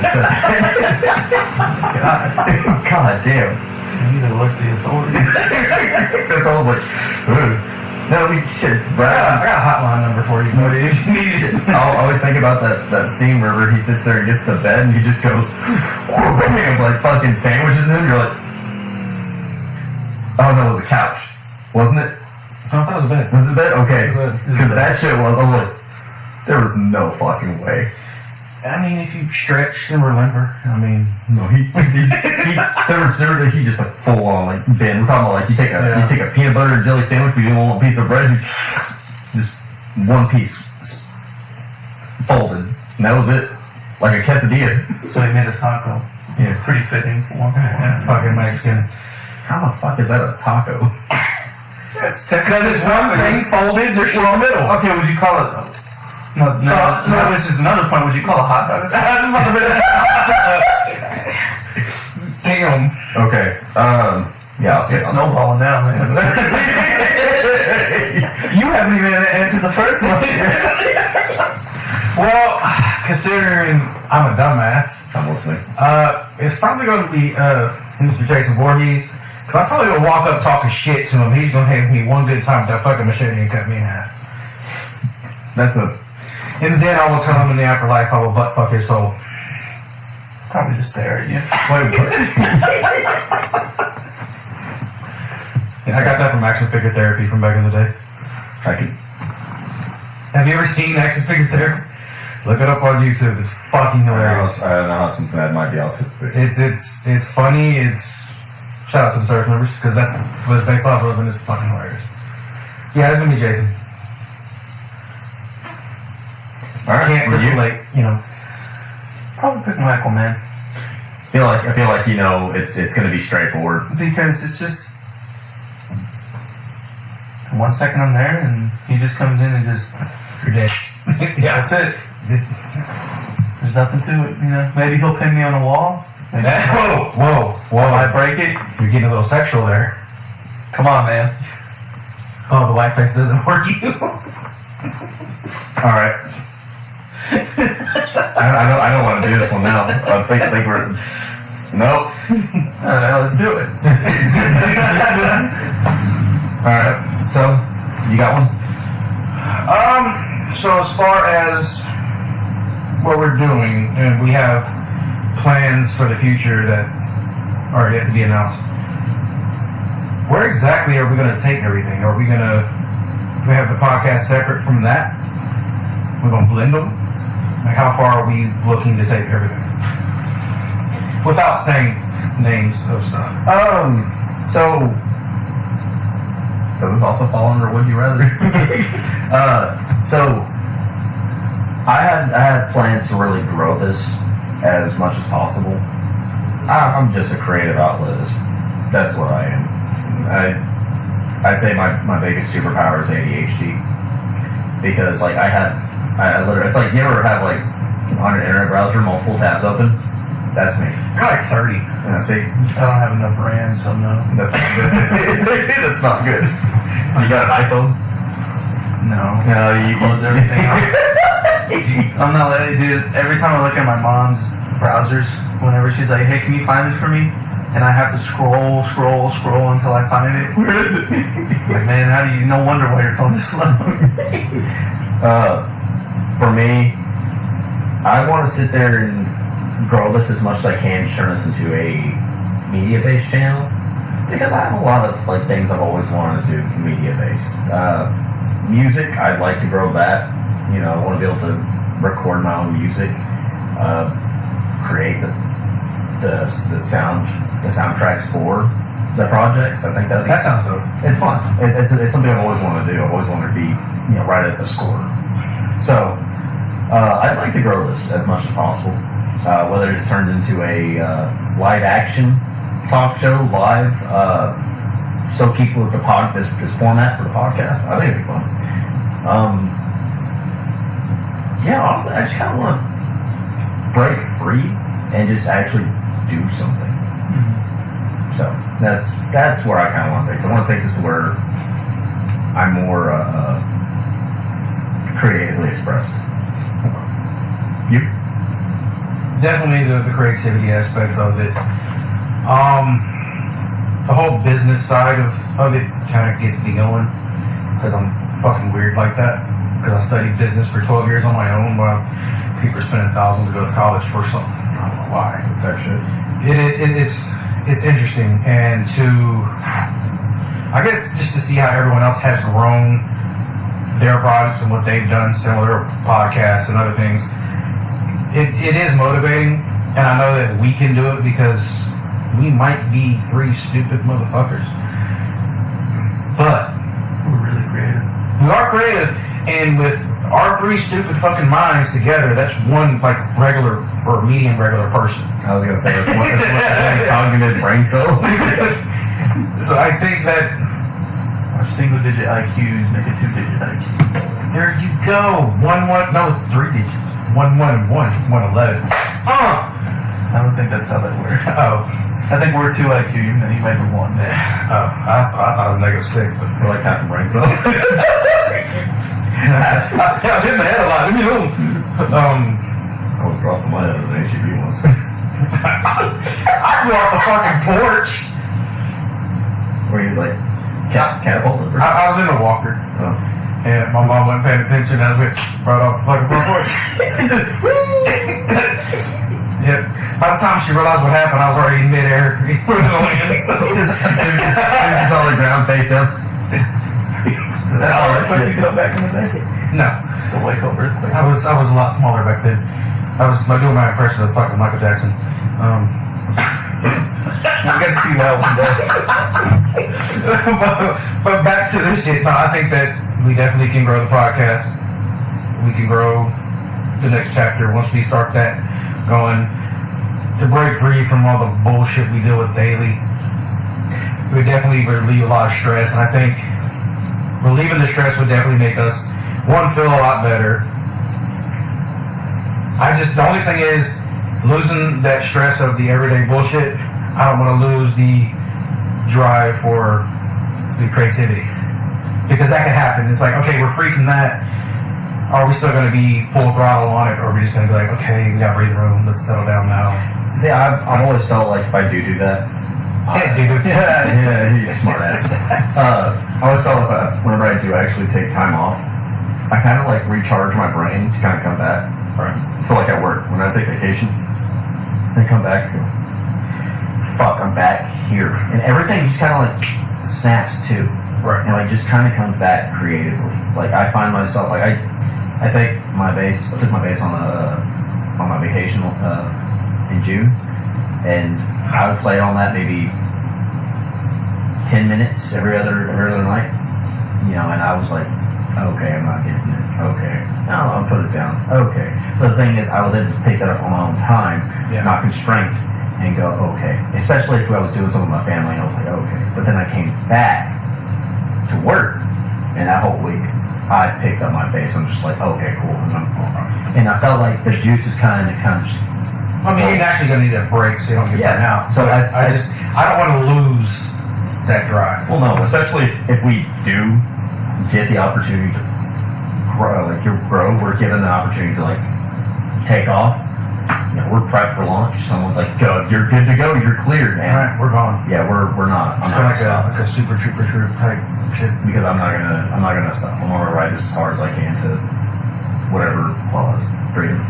God damn. You need to alert the authorities. That's all like, no, shit, bro. I got a hotline number for you, buddy. If you need it. I always think about that scene where he sits there and gets to the bed and he just goes, bam, like fucking sandwiches him. You're like, oh no, it was a couch, wasn't it? I thought it was a bed. Was it a bed? Okay, because that shit was. I'm like, there was no fucking way. I mean, if you stretch and remember, No, he just full on bend. We're talking about you take a peanut butter and jelly sandwich, but you don't want a piece of bread. You just one piece folded, and that was it, like a quesadilla. So he made a taco. Yeah, It's pretty fitting for one. fucking Mexican. How the fuck is that a taco? It's Because it's one thing folded, there's shit in the middle. Okay, would you call it? No, this is another point. Would you call a hot dog? Damn. Okay. Yeah, I'll say It's snowballing now, man. You haven't even answered the first one. Well, considering I'm a dumbass, I'm listening. it's probably going to be Mr. Jason Voorhees. Because I'm probably going to walk up talking shit to him. He's going to have me one good time with that fucking machete and cut me in half. And then I will tell him in the afterlife I will butt fuck his soul. Probably just stare at you. I got that from action figure therapy from back in the day. Have you ever seen action figure therapy? Look it up on YouTube. It's fucking hilarious. I don't know how something that might be autistic. It's funny. Shout out to the service members because that's what it's based off of, and it's fucking hilarious. Yeah, it's gonna be Jason. All right, Can't relate, Probably pick Michael, man. I feel like it's going to be straightforward. Because it's just 1 second I'm there, and he just comes in and just You're dead. Yeah. that's it. There's nothing to it, Maybe he'll pin me on a wall. Maybe Whoa! I break it. You're getting a little sexual there. Come on, man. Oh, the white face doesn't work you. All right. I don't want to do this one now. I think we're nope. Let's do it. All right. So you got one? So as far as what we're doing, and we have plans for the future that or yet to be announced. Where exactly are we going to take everything? Are we going to have the podcast separate from that? We're going to blend them? Like, how far are we looking to take everything? Without saying names of stuff. So does this also fall under Would You Rather? So I had plans to really grow this as much as possible. I'm just a creative outlet. That's what I am. I'd say my biggest superpower is ADHD, because like I literally, it's like, you ever have like on your internet browser multiple tabs open? That's me. I got like 30. Yeah, see, I don't have enough RAM, so no. that's not good. That's not good. You got an iPhone? No. No, you Close everything out. I'm not letting, dude. Every time I look at my mom's browsers, whenever she's like, "Hey, can you find this for me?" and I have to scroll until I find it. Where is it? Like, man, how do you? No wonder why your phone is slow. For me, I want to sit there and grow this as much as I can to turn this into a media-based channel, because I have a lot of like things I've always wanted to do media-based. Music, I'd like to grow that. You know, I want to be able to record my own music, create the soundtracks for the projects. I think that sounds dope. it's fun. It's something I've always wanted to do. I've always wanted to be, right at the score. So I'd like to grow this as much as possible. Whether it's turned into a live action talk show, live, so keep with the this format for the podcast. I think it'd be fun. Honestly, I just kind of want to break free and just actually do something. Mm-hmm. So that's where I kind of want to take. So I want to take this to where I'm more creatively expressed. You? Definitely the creativity aspect of it. The whole business side of it kind of gets me going, because I'm fucking weird like that. Because I studied business for 12 years on my own, while people are spending thousands to go to college for something. I don't know why. That shit. It's interesting, and I guess just to see how everyone else has grown their products and what they've done, similar podcasts and other things. It is motivating, and I know that we can do it because we might be three stupid motherfuckers, but We're really creative. we are creative, and with our three stupid fucking minds together, that's one like regular or medium regular person. I was gonna say it's one cognitive brain cell. So I think that Our single-digit IQs make a two-digit IQ. there you go. 3 digits. 1 and 1. 111. I don't think that's how that works. Oh. I think we're 2 IQ, and you might be 1. Oh, I thought it was -6, but We're like half a brain cell. I hit my head a lot. Leave me alone. I was dropping my head at an HEB once. I flew off the fucking porch. Were you like catapulted? I was in a walker, Oh. and my mom wasn't paying attention as we brought off the fucking front porch. Yep. By the time she realized what happened, I was already in midair. So just on the ground, face down. Is that how earthquake you go back in the day? No, The Waco earthquake. I was a lot smaller back then. I was doing my impression of fucking Michael Jackson. We'll get to see that one day. but back to this shit. No, I think that we definitely can grow the podcast. We can grow the next chapter once we start that going, to break free from all the bullshit we deal with daily. We definitely relieve a lot of stress, and I think relieving the stress would definitely make us, one, feel a lot better. The only thing is, losing that stress of the everyday bullshit, I don't want to lose the drive for the creativity. Because that can happen. It's like, okay, we're free from that. Are we still going to be full throttle on it, or are we just going to be like, okay, we got to breathe room, let's settle down now? See, I've always felt like if I do that, yeah, you smart ass. I always felt like whenever I do actually take time off, I kind of like recharge my brain to kind of come back. Right. So like at work, when I take vacation, I come back and go, fuck, I'm back here, and everything just kind of like snaps too, Right. and like just kind of comes back creatively. Like I find myself like I take my bass. I took my bass on my vacation in June, and I would play on that maybe 10 minutes every other night, you know, and I was like, okay, I'm not getting it. Okay, no, I'll put it down. Okay, but the thing is, I was able to pick that up on my own time, not constrained, and go, okay. Especially if I was doing something with my family, and I was like, okay. But then I came back to work, and that whole week, I picked up my bass. I'm just like, okay, cool. And I felt like the juice is kind of just. I mean, you're actually gonna need a break so you don't get burned out. So I don't want to lose that drive. Well, no, especially if we do get the opportunity to grow, we're given the opportunity to like take off. You know, we're prepped for launch. Someone's like, "Go, you're good to go. You're cleared." And Right, we're gone. yeah, we're not. I'm It's not like gonna stop a super trooper troop type shit. because I'm not gonna stop. I'm gonna ride this as hard as I can to whatever applause, freedom.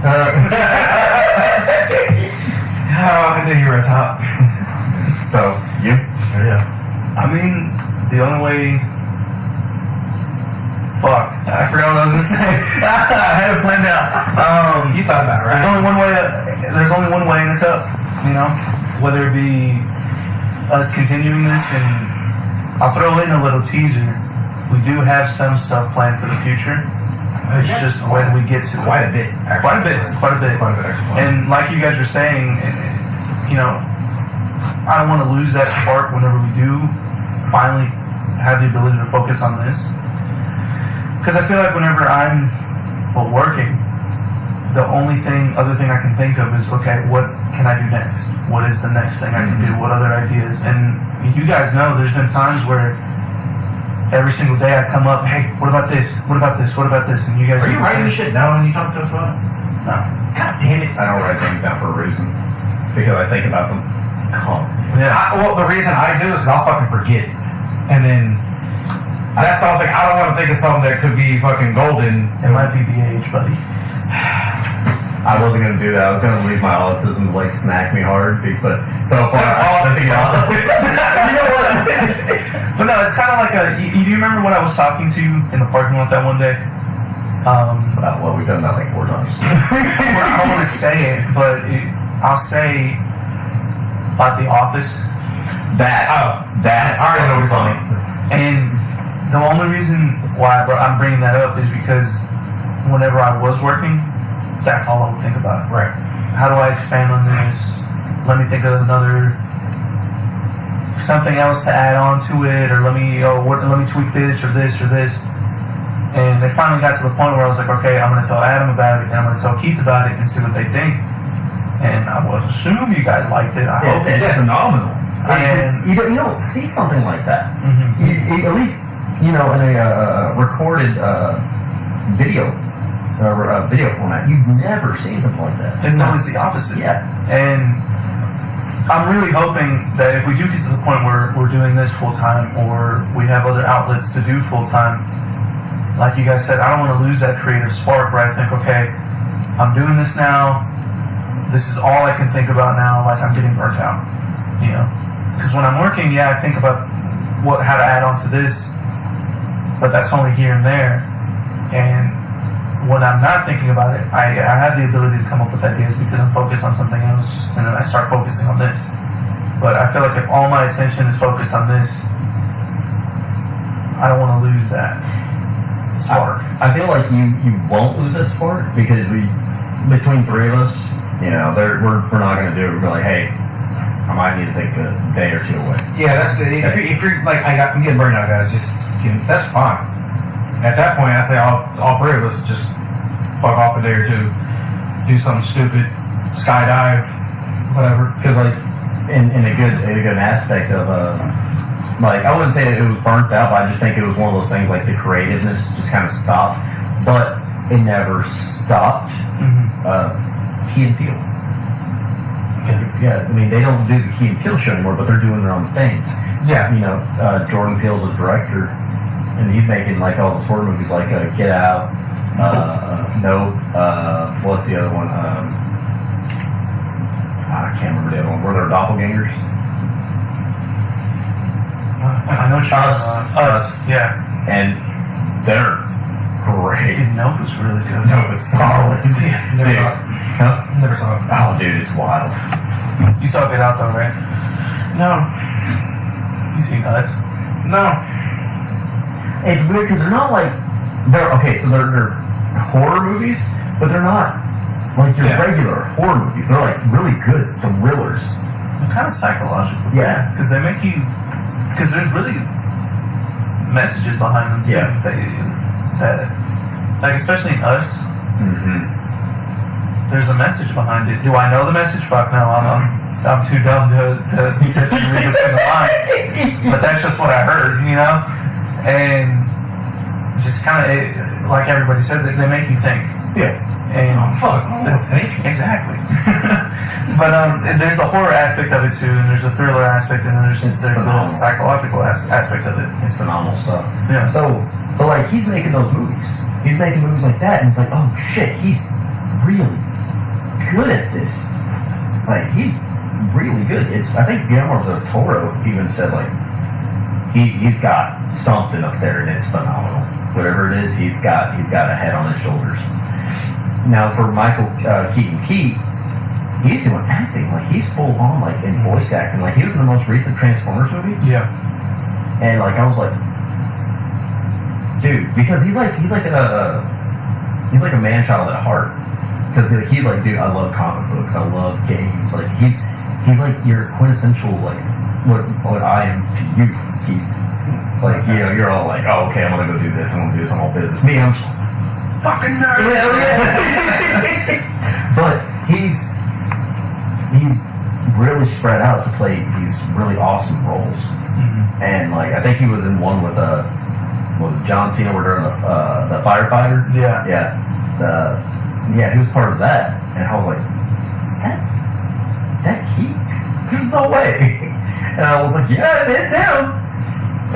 Oh, I knew you were at top. So you? Yeah. I mean, the only way. Fuck, I forgot what I was gonna say. I had it planned out. You thought about it, right? There's only one way. There's only one way, and it's up. You know, whether it be us continuing this, and I'll throw in a little teaser. We do have some stuff planned for the future. It's just when we get to quite a bit. Actually. Quite a bit. Actually. And like you guys were saying, you know, I don't want to lose that spark whenever we do finally have the ability to focus on this. Because I feel like whenever I'm working, the other thing I can think of is, okay, what can I do next? What is the next thing I can do? What other ideas? And you guys know there's been times where every single day I come up, hey, what about this? What about this? What about this? And you guys are you writing shit down when you talk to us about it? No. God damn it. I don't write things down for a reason because I think about them constantly. Yeah. Well, the reason I do is because I'll fucking forget. And then that's the whole thing. I don't want to think of something that could be fucking golden. It might be the age, buddy. I wasn't gonna do that. I was gonna leave my autism to like snack me hard, but so far I think you know what? But no, it's kind of like you remember when I was talking to you in the parking lot that one day? Well, we've done that like 4 times. I don't want to say it, but I'll say about The Office. That's I already know what's funny. And the only reason why I'm bringing that up is because whenever I was working, that's all I would think about. Right. How do I expand on this? Let me think of something else to add on to it, or let me tweak this or this or this. And it finally got to the point where I was like, okay, I'm going to tell Adam about it, and I'm going to tell Keith about it, and see what they think. And I would assume you guys liked it. I hope it's phenomenal. And you don't see something like that. Mm-hmm. You, at least in a recorded video format, you've never seen something like that. It's always the opposite. Yeah. And I'm really hoping that if we do get to the point where we're doing this full time, or we have other outlets to do full time, like you guys said, I don't want to lose that creative spark where I think, okay, I'm doing this now. This is all I can think about now. Like, I'm getting burnt out, you know. Because when I'm working, I think about how to add on to this, but that's only here and there. And when I'm not thinking about it, I have the ability to come up with ideas because I'm focused on something else, and then I start focusing on this. But I feel like if all my attention is focused on this, I don't want to lose that spark. I feel like you won't lose that spark because between 3 of us, we're not going to do it. We're like, hey, I might need to take a day or 2 away. Yeah, that's it. If you're like, I'm getting burned out, guys. That's fine. At that point, I say all 3 of us just fuck off a day or 2, do something stupid, skydive, whatever. Because like in a good aspect of like I wouldn't say that it was burnt out, but I just think it was one of those things like the creativeness just kind of stopped, but it never stopped. Key and Peele. Yeah, I mean they don't do the Key and Peele show anymore, but they're doing their own things. Yeah, Jordan Peele's a director, and he's making like all the horror movies like Get Out, Nope. What's the other one? I can't remember the other one. Were there doppelgangers? Punisher. Us. Yeah. And they're great. Dude, Nope was really good. No, it was solid. Never Dude. saw it. Huh? Never saw it. Oh, dude, it's wild. You saw Get Out though, right? No. You seen Us? No. It's weird because they're not like they're horror movies, but they're not like your regular horror movies. They're like really good thrillers. They're kind of psychological. Too, Yeah. because they make you. Because there's really messages behind them too. Yeah. That like especially in Us, Mm-hmm. there's a message behind it. Do I know the message? Fuck no. I'm too dumb to sit and read between the lines. But that's just what I heard, you know? And just kind of, like everybody says, they make you think. Yeah. And Oh, fuck. I don't want to think. Exactly. But there's the horror aspect of it too, and there's a thriller aspect, and there's the psychological aspect of it. It's phenomenal stuff. Yeah. So, but like he's making those movies. He's making movies like that, and it's like, oh shit, he's really good at this. Like he's really good. I think Guillermo del Toro even said like he's got something up there, and it's phenomenal. Whatever it is, he's got a head on his shoulders. Now for Michael Keaton Key, he's doing acting. Like he's full on like in voice acting. Like he was in the most recent Transformers movie. Yeah. And like I was like, dude, because he's like a man child at heart. Because he's like, dude, I love comic books, I love games. Like he's like your quintessential like what I am to you, Keith. Like you're all like, oh okay, I'm gonna go do this. I'm gonna do this. I'm all business. Me, I'm just fucking nerd. Yeah. But he's really spread out to play these really awesome roles. Mm-hmm. And like I think he was in one with was it John Cena where they're in the firefighter? Yeah. Yeah, he was part of that. And I was like, is that Keith? There's no way. And I was like, yeah, it's him.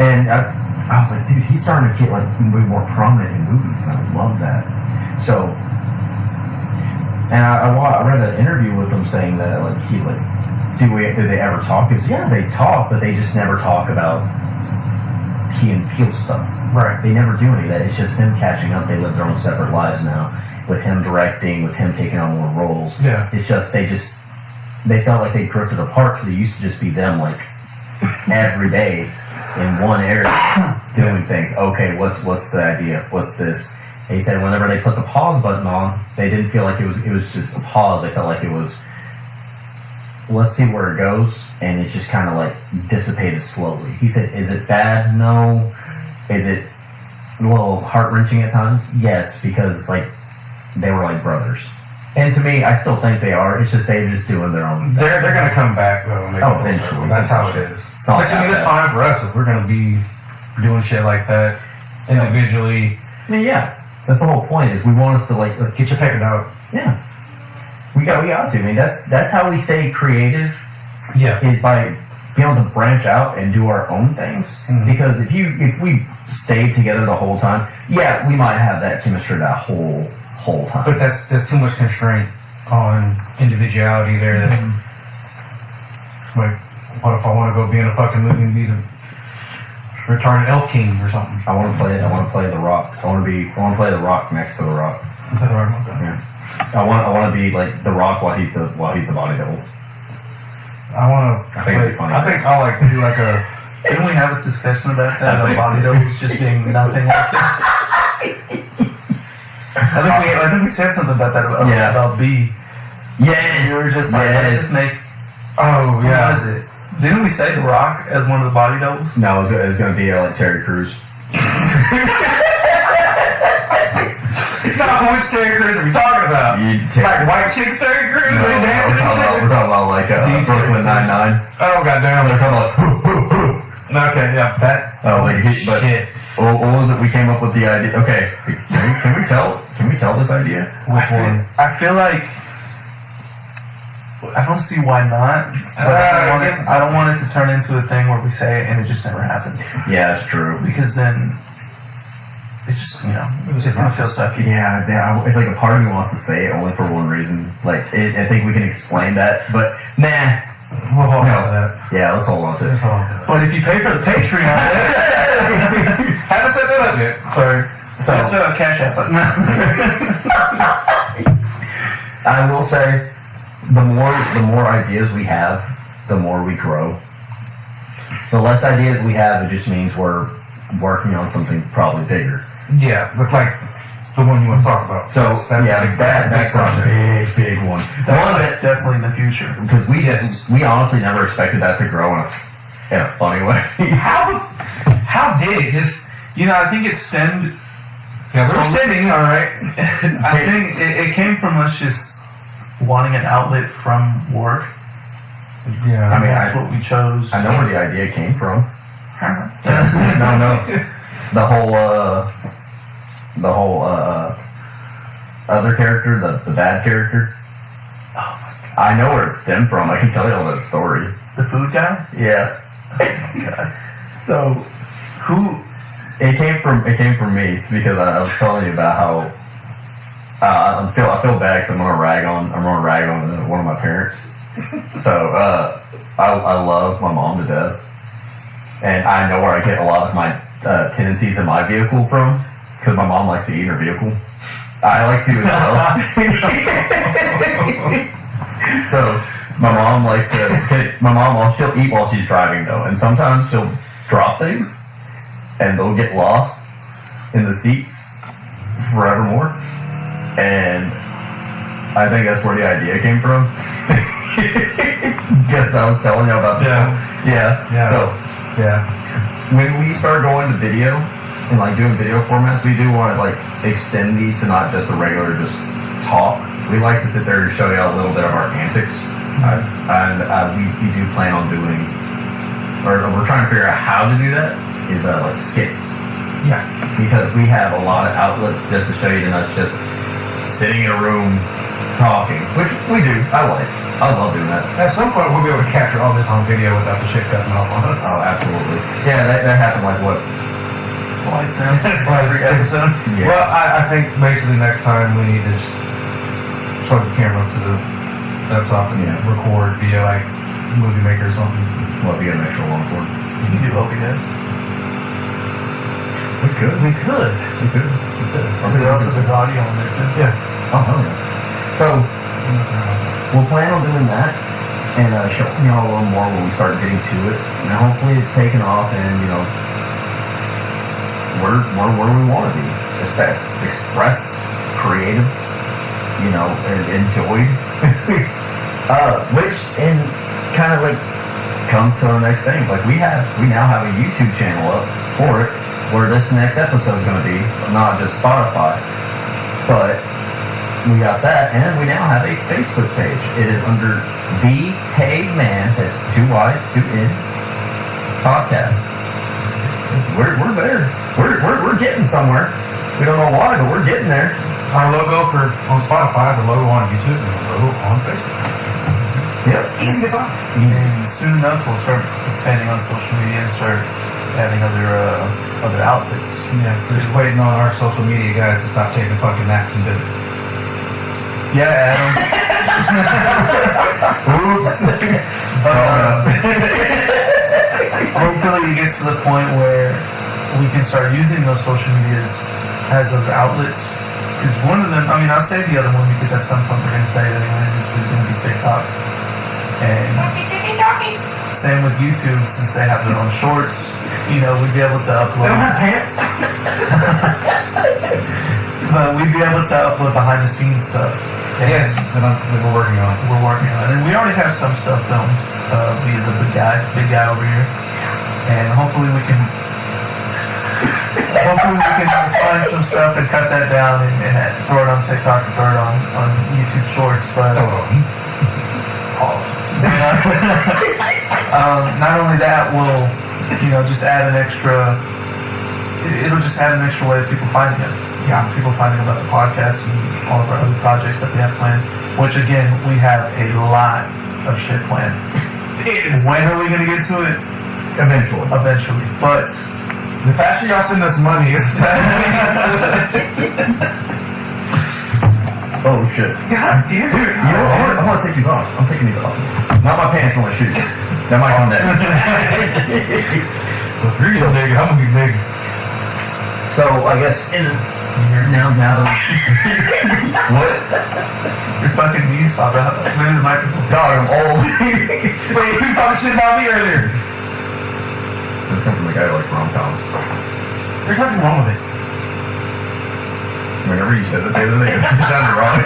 And I was like, dude, he's starting to get like way more prominent in movies, and I love that. So, and I read an interview with him saying that like he like, did they ever talk? He goes, yeah, they talk, but they just never talk about Key and Peele stuff. Right. They never do any of that. It's just him catching up. They live their own separate lives now, with him directing, with him taking on more roles. Yeah. It's just they felt like they drifted apart because it used to just be them like every day in one area doing things. Okay, what's the idea? What's this? And he said whenever they put the pause button on, they didn't feel like it was just a pause. They felt like it was, let's see where it goes, and it's just kind of like dissipated slowly. He said, is it bad? No. Is it a little heart-wrenching at times? Yes, because like they were like brothers. And to me, I still think they are. It's just they're just doing their own thing. They're gonna come back though. Eventually. That's how it is. It's not Which I mean, it's fine for us if we're gonna be doing shit like that individually. I mean, yeah. That's the whole point. Is we want us to like Get your paper out. yeah. We got to. I mean, that's how we stay creative. Yeah. Is by being able to branch out and do our own things. Mm-hmm. Because if we stayed together the whole time, yeah, we might have that chemistry that whole time. But there's too much constraint on individuality there. That like, what if I want to go be in a fucking movie and be the retarded elf king or something? I want to play the Rock. I want to play the Rock next to the Rock. Yeah. I want to be like the Rock while he's the body double. I want to. I think it'd be funny. I think I'll like do like a. Didn't we have a discussion about that? I About think body so. doubles just being nothing like that. I think we said something about that about B. Yes. We were just like, let's just make. Oh yeah. What is it? Didn't we say The Rock as one of the body doubles? No, it was going to be like Terry Crews. No, which Terry Crews are we talking about? Like white chicks Terry Crews? No, Are they dancing and shit? we're talking about like Brooklyn Nine-Nine. Oh goddamn. They're talking about. Okay, yeah, that. I was like, but shit. what was it? We came up with the idea. Okay, can we tell this idea? Which one? I feel like I don't see why not. But I don't want it to turn into a thing where we say it and it just never happens. Yeah, that's true. Because then it just it's gonna feel sucky. Yeah, it's like a part of me wants to say it only for one reason. Like, I think we can explain that, but nah, We'll hold on to that. Yeah, let's hold on to it. Let's hold on to that. But if you pay for the Patreon, Haven't set that up yet. so just a cash app. I will say, the more ideas we have, the more we grow. The less ideas we have, it just means we're working on something probably bigger. Yeah, look like the one you want to talk about. So that's that's a big one. One of it, Definitely in the future. because we honestly never expected that to grow in a funny way. How did it just? I think it stemmed. Yeah, we're standing, all right. I think it came from us just wanting an outlet from work. Yeah, I mean, That's what we chose. I know where the idea came from. No. No. The whole other character, the bad character. Oh my god. I know where it stemmed from. I can tell you all that story. The food guy? Yeah. So Who? it came from me. It's because I was telling you about how I feel bad because I'm gonna rag on one of my parents. So I love my mom to death, and I know where I get a lot of my tendencies in my vehicle from, because my mom likes to eat in her vehicle. I like to as well. So my mom likes to. She'll eat while she's driving though, and sometimes she'll drop things, and they'll get lost in the seats forevermore. And I think that's where the idea came from. Because I was telling you about this. Yeah. So when we start going to video and like doing video formats, we do want to like extend these to not just a regular just talk. We like to sit there and show you a little bit of our antics, and we do plan on doing, or we're trying to figure out how to do that. Is like skits. Yeah. Because we have a lot of outlets just to show you that us just sitting in a room talking, which we do. I love doing that. At some point, we'll be able to capture all this on video without the shit cutting off on us. Oh, absolutely. Yeah, that happened like what? Twice now. Every episode. Yeah. Well, I think basically next time we need to just plug the camera up to the laptop and record via like Movie Maker or something. Well, if you get an extra long cord. You can do OBS. We could. Because there also has audio on there too. Yeah. Oh, hell yeah. So, we'll plan on doing that and showing y'all a little more when we start getting to it. And hopefully it's taken off and, we're where we want to be. Expressed, creative, and enjoyed. Which, and kind of like, comes to our next thing. Like, we now have a YouTube channel up for it, where this next episode is going to be, not just Spotify, but we got that, and we now have a Facebook page. It is under The Hey Man, that's 2 Y's, 2 N's, podcast. We're there. We're getting somewhere. We don't know why, but we're getting there. Our logo on Spotify is a logo on YouTube and a logo on Facebook. Yep. Easy to find. And soon enough, we'll start expanding on social media and start adding other outlets. Yeah, we're just waiting on our social media guys to stop taking fucking naps and do it. Yeah, Adam. Oops. Hopefully it gets to the point where we can start using those social medias as other outlets. Because one of them, I'll say the other one because at some point we're going to say it anyways, is going to be TikTok. And same with YouTube, since they have their own shorts, we'd be able to upload. They don't have pants. But we'd be able to upload behind the scenes stuff. Yes, that we're working on. We're working on it. And we already have some stuff filmed via the big guy over here. And hopefully we can find some stuff and cut that down and throw it on TikTok and throw it on YouTube Shorts. But not only that, we'll just add an extra. It'll just add an extra way of people finding us. Yeah, people finding about the podcast and all of our other projects that we have planned. Which again, we have a lot of shit planned. When are we gonna get to it? Eventually. But the faster y'all send us money, is the faster we get to it. Oh shit. God damn it. Dude, you know what? I want to take these off. I'm taking these off. Not my pants, but my shoes. That might come next. Well, if you're gonna dig it, I'm gonna be big. So, I guess now down. What? Your fucking knees pop out. Maybe the microphone. God, I'm old. Wait, you talking shit about me earlier? This comes from the guy who likes rom-coms. There's nothing wrong with it. Whenever you said it the other day, it sounded wrong.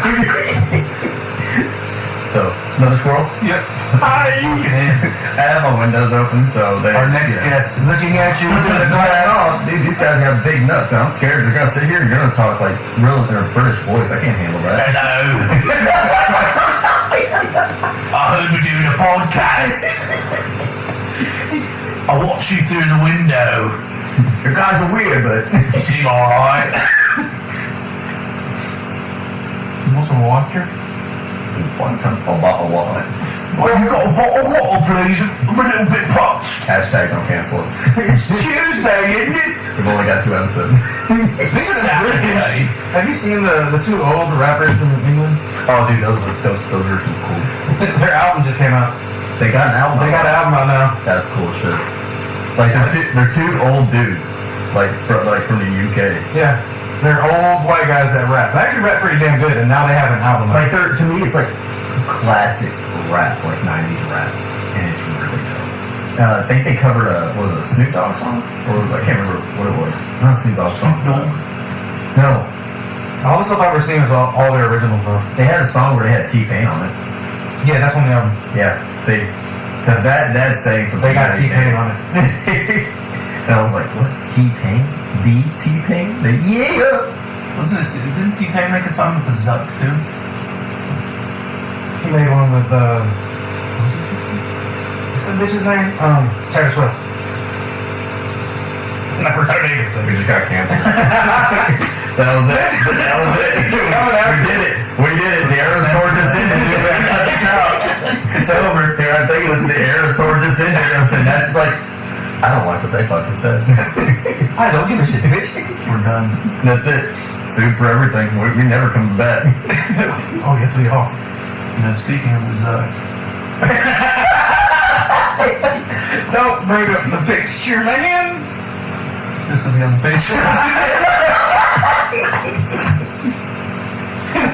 So, another squirrel? Yep. Hi. I have my windows open, so they. Our next guest is Looking at you through the glass. Oh, dude, these guys have big nuts, and I'm scared. They're gonna sit here and you're gonna talk like real in a British voice. I can't handle that. Hello. I heard we're doing a podcast. I watched you through the window. You guys are weird, but You seem alright. You want some water? one time a bottle of water. Well, you got a bottle of water, please? I'm a little bit parched. Hashtag don't cancel us. It's Tuesday, isn't it? We've only got 2 episodes. Saturday. Have you seen the two old rappers from England? Oh, dude, those are some cool. Their album just came out. They got an album. They got an album out now. That's cool as shit. Like they're two old dudes, like from the UK. Yeah. They're old white guys that rap. They actually rap pretty damn good, and now they have an album out. Like they're, to me, it's like classic rap, like 90s rap, and it's really dope. I think they covered was it a Snoop Dogg song? Or I can't remember what it was. Not a Snoop Dogg song. No. All the stuff I've ever seen is all their originals, though. They had a song where they had T-Pain on it. Yeah, that's on the album. Yeah. See, that's saying something. They got T-Pain on it. And I was like, what? T-Pain? The T-Pain? Yeah! Wasn't it? Didn't T-Pain make a song with the Zuck too? He made one with, what's that bitch's name? Taylor Swift. Never heard of it. We just got canceled. That was it. That was it. We did it. The Eras Tour just ended. It's over. Here, I'm thinking the Eras Tour just ended. And that's like, I don't like what they fucking said. I don't give a shit, bitch. We're done. That's it. Sued for everything. We never come back. Oh, yes, we are. You know, speaking of the Zuck, Don't bring up the picture, man. this will be on the Facebook.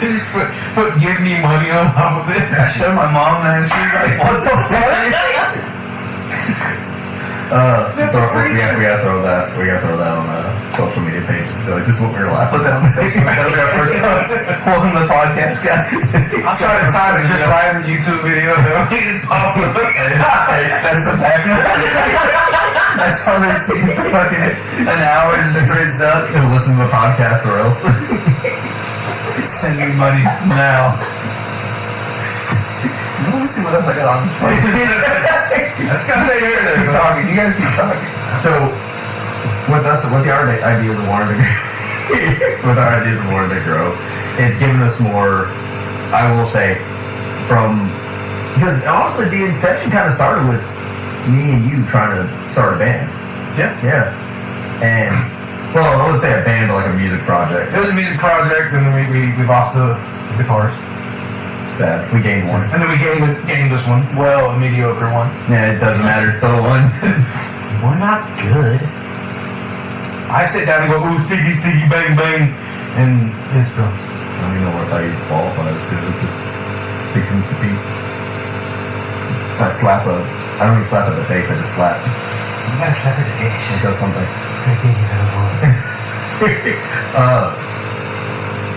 Just put give me money on top of it. I showed my mom that, and she's like, "What the fuck?" We gotta throw that. We gotta throw that on social media pages. So, like, this is what we were laughing. Put that on the Facebook. That'll be our first post. Welcome to the podcast, guys. I'll try to time it just right in the YouTube video, though. He just pops up. That's the background. That's all they're seeing for fucking an hour. Just straight Zuck. Listen to the podcast or else. Send me money now. Let me see what else I got on this phone. That's kind of Keep talking. You guys keep talking. So, with our ideas of wanting to with our ideas of wanting to grow, it's given us more. I will say, because honestly, the inception kind of started with me and you trying to start a band. Yeah. And well, I wouldn't say a band, but like a music project. It was a music project, and then we lost the guitars. Sad. We gained one. And then we gained this one. Well, a mediocre one. Yeah, it doesn't matter. It's still a one. We're not good. I sit down and go, ooh, sticky, sticky, bang, bang, and his drums. I don't even know what I thought you qualified as good. It's just picking the beat. I don't even slap at the face, I just slap. You gotta slap at the dish. It does something.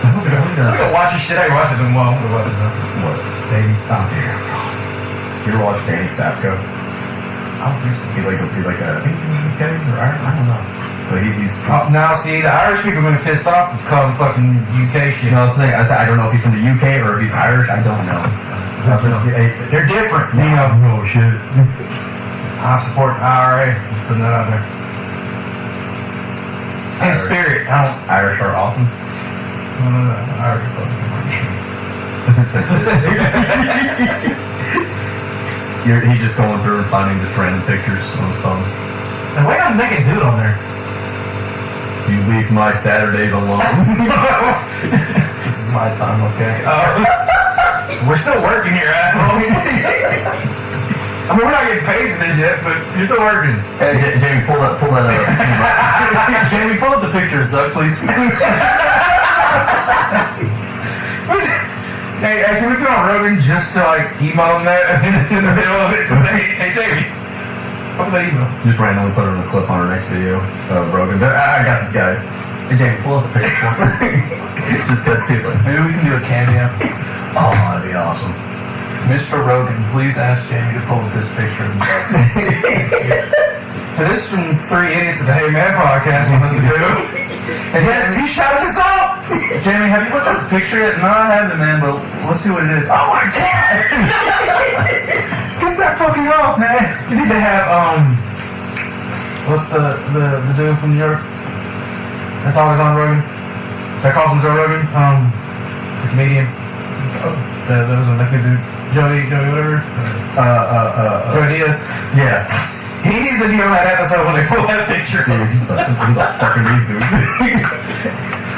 I was gonna watch your shit. I watch it in well. What? Baby. Oh, dear. You ever watch Danny Sapko? I don't think so. He's like a, I think he's UK or Irish, I don't know. But he's Now, see, the Irish people are gonna pissed off. It's called fucking UK shit. no, I said I don't know if he's from the UK or if he's Irish. I don't know. They're different. You know. No shit. I support the IRA. Putting that out there. In Irish. spirit. I don't. Irish are awesome. No. Irish. He's just going through and finding just random pictures on his phone. And why gotta make a dude on there? You leave my Saturdays alone. This is my time, okay? We're still working here, asshole. I mean, we're not getting paid for this yet, but you're still working. Hey, Jamie, pull that up. Jamie, pull up the picture of Zuck, please. Hey, can we put on Rogan just to like email him that in the middle of it? Just say, hey, Jamie, open that email. Just randomly put it in a clip on our next video of Rogan. But I got this, guys. Hey, Jamie, pull up the picture. Just cut to it. Maybe we can do a cameo. Oh, that'd be awesome. Mr. Rogan, please ask Jamie to pull up this picture of himself. This is from 3 Idiots of the Hey Man podcast. Want us to do? Yes, he shouted this out. Jamie, have you looked at the picture yet? No, I haven't, man, but let's see what it is. Oh my god! Get that fucking off, man. You need to have what's the dude from New York that's always on Rogan? That calls him Joe Rogan? The comedian. That was a Mexican dude. Joey whatever. Joey Diaz. Yeah. He needs to be on that episode when they pull that picture. Fucking these dudes.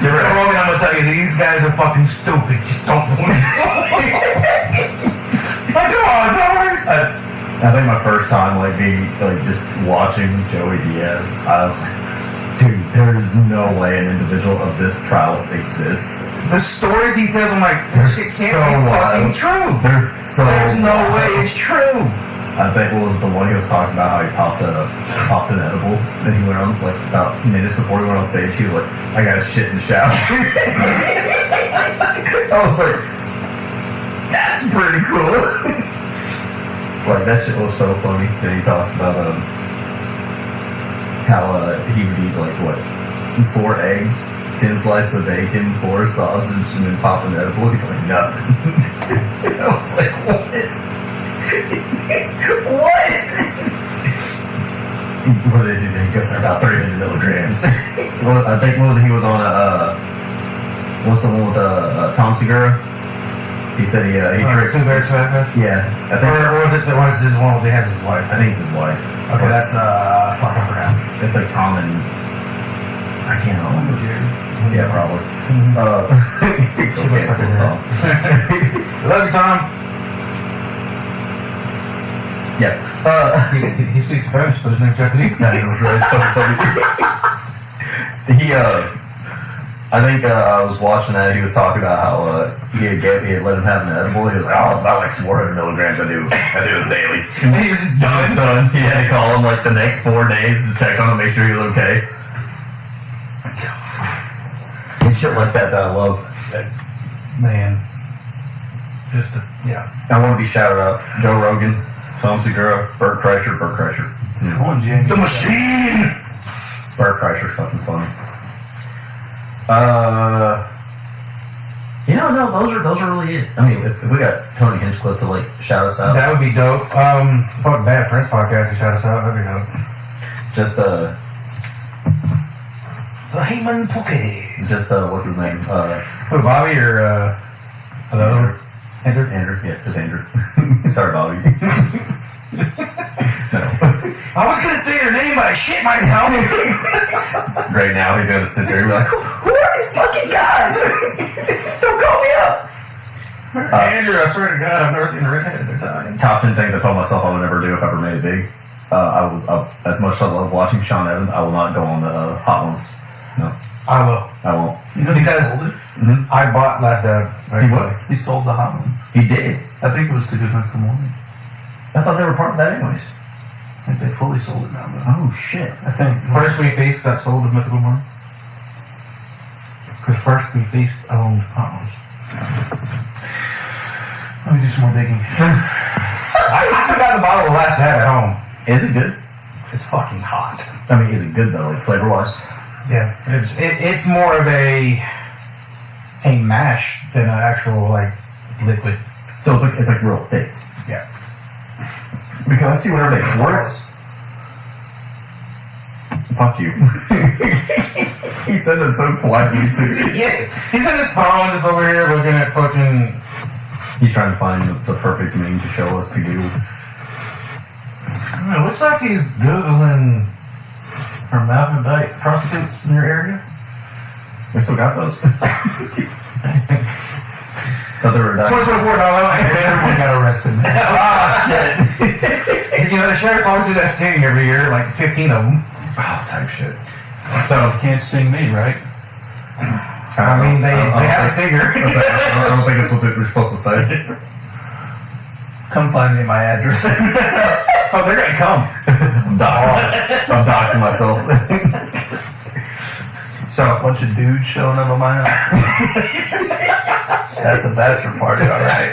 You're right. So Rogan, I'm gonna tell you, these guys are fucking stupid. Just don't do it. Like, come on, it's alright. I think my first time just watching Joey Diaz, I was like, dude, there is no way an individual of this prowess exists. The stories he tells, I'm like, They're this shit so can't be fucking wild. true. There's no wild. way it's true. I think what was the one he was talking about, how he popped an edible, and he went on like about minutes before he went on stage. He was like, "I got shit in the shower." I was like, "That's pretty cool." Like that shit was so funny. Then he talked about how he would eat like what 4 eggs, 10 slices of bacon, 4 sausage, and then pop an edible. He'd be like, nothing. I was like, what? What did you think? Because they're about 300 milligrams. Well, I think he was on what's the one with Tom Segura? He said he tricked. 2 Bears Fat Yeah, I think. Or was it the one his one that has his wife? I think it's his wife. Okay, that's fuck, I forgot. It's like Tom and I can't remember. Yeah, probably. She looks like It's her. Tom. Love you, Tom. Yeah. He speaks Spanish, but his name's Japanese. That was really fucking funny. I think I was watching that. He was talking about how he had let him have an edible. He was like, "Oh, it's not like 400 milligrams. I do it daily." And he was just done. He had to call him like the next 4 days to check on him, make sure he was okay. And shit like that I love. Man. Yeah. I want to be shouted out. Joe Rogan, Tom Segura, Bert Kreischer. Come on, Jamie. The machine! Bert Kreischer's fucking funny. No, those are really it. I mean, if we got Tony Hinchcliffe to like shout us out, That would be dope. Fuck Bad Friends podcast, you shout us out, that'd be dope. just The Heyman Poke. what's his name? Who, Bobby or the other one? Andrew? Andrew, yeah, just Andrew. Sorry, Bobby. No. I was gonna say her name, but I shit myself. Right now, he's gonna sit there and be like, "Who are these fucking guys? Don't call me up." Andrew, I swear to God, I've never seen a redhead in their time. Top 10 things I told myself I would never do if I ever made it big. As much as I love watching Sean Evans, I will not go on the Hot Ones. No, I will. I won't. You know, Because- he sold it. Mm-hmm. I bought Last Dad. He what? He sold the hot one. He did. I think it was to Good Mythical Morning. I thought they were part of that anyways. I think they fully sold it now, though. Oh shit. I think. First We Feast got sold to Mythical Morning. Because First We Feast owned Hot Ones. Let me do some more digging. I still got the bottle of Last Dad at home. Is it good? It's fucking hot. I mean, is it good though, like flavor wise? Yeah, it's more of a mash than an actual like liquid. So it's like real thick. Yeah. Because I see whenever they pour it. Fuck you. He said it so politely too. Yeah, he's on his phone, just over here looking at fucking. He's trying to find the perfect meme to show us to do. I don't know, looks like he's googling hermaphrodite prostitutes in your area. We still got those. Thought they were dying. 2024, Everyone got arrested. Oh shit. You know, the sheriff's always do that stinging every year, like 15 of them. Oh, type shit. So you can't sting me, right? I mean, they have a stinger. I don't think that's what they're supposed to say. Come find me at my address. Oh, they're gonna come. I'm doxing myself. So a bunch of dudes showing up at my house. That's a bachelor party, all right.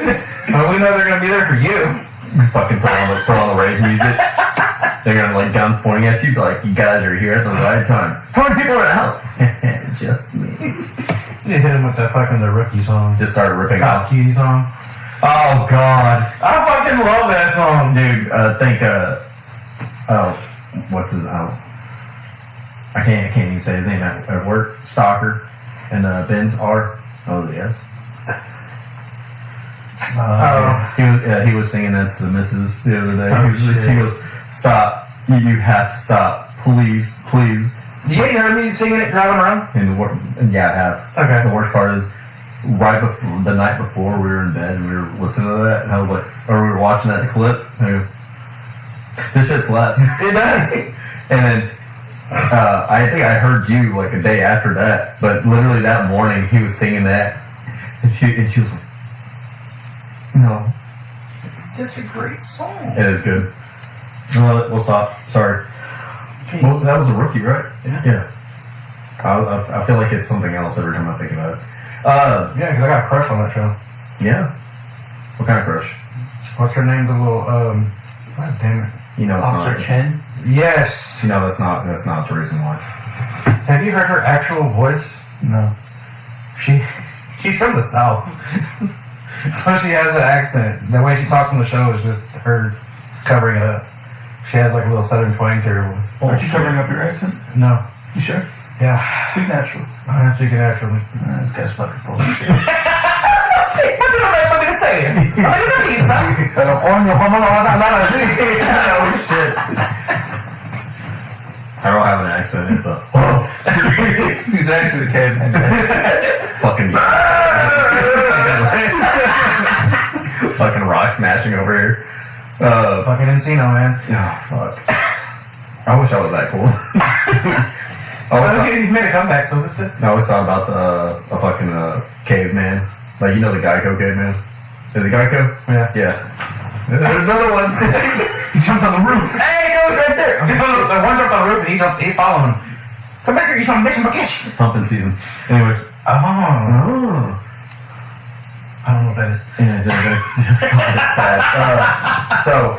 Well, we know they're gonna be there for you. Fucking put on the rave music. They're gonna like guns pointing at you, be like, you guys are here at the right time. How many people are in the house? Just me. You hit him with that fucking The Rookie song. Just started ripping Cop off. Cutie song. Oh god, I fucking love that song. dude. What's his? I can't even say his name at work. Stalker and Ben's R. Oh yes. He was singing that to the missus the other day. She goes, "Stop! You have to stop, please, please." Yeah, you heard me singing it driving around? And yeah, I have. Okay. The worst part is, the night before we were in bed and we were listening to that, and I was like, or we were watching that clip, and I go, this shit slaps. It does. And then I think I heard you like a day after that, but literally that morning he was singing that, and she was like, no. It's such a great song. It is good. We'll stop. Sorry. That was a rookie, right? Yeah. I feel like it's something else every time I think about it. Yeah, because I got a crush on that show. Yeah. What kind of crush? What's her name? The little, God damn it. You know, it's Officer not. Chen. Yes. You know, that's not the reason why. Have you heard her actual voice? No. She's from the South. So she has an accent. The way she talks on the show is just her covering it up. She has like a little southern twang to her voice. Aren't you covering up your accent? No. You sure? Yeah. Speak natural. I'm speaking naturally. This guy's fucking full of shit. What did I want me to say? Pero coño, ¿cómo lo vas a hablar así? Oh shit. I don't have an accent. It's a He's actually a caveman. fucking fucking rock smashing over here. Fucking Encino, man. Oh fuck. I wish I was that cool. He made a comeback, so this good. I always thought about a fucking caveman. Like, you know the Geico caveman? Is it Geico? Yeah. Yeah. There's another one. He jumped on the roof. Hey, no, right there. The one jumped on the roof and he's following him. Come back here, you son of a bitch, I'm gonna get you. Pumping season. Anyways. Oh. I don't know what that is. Yeah, it's sad. So,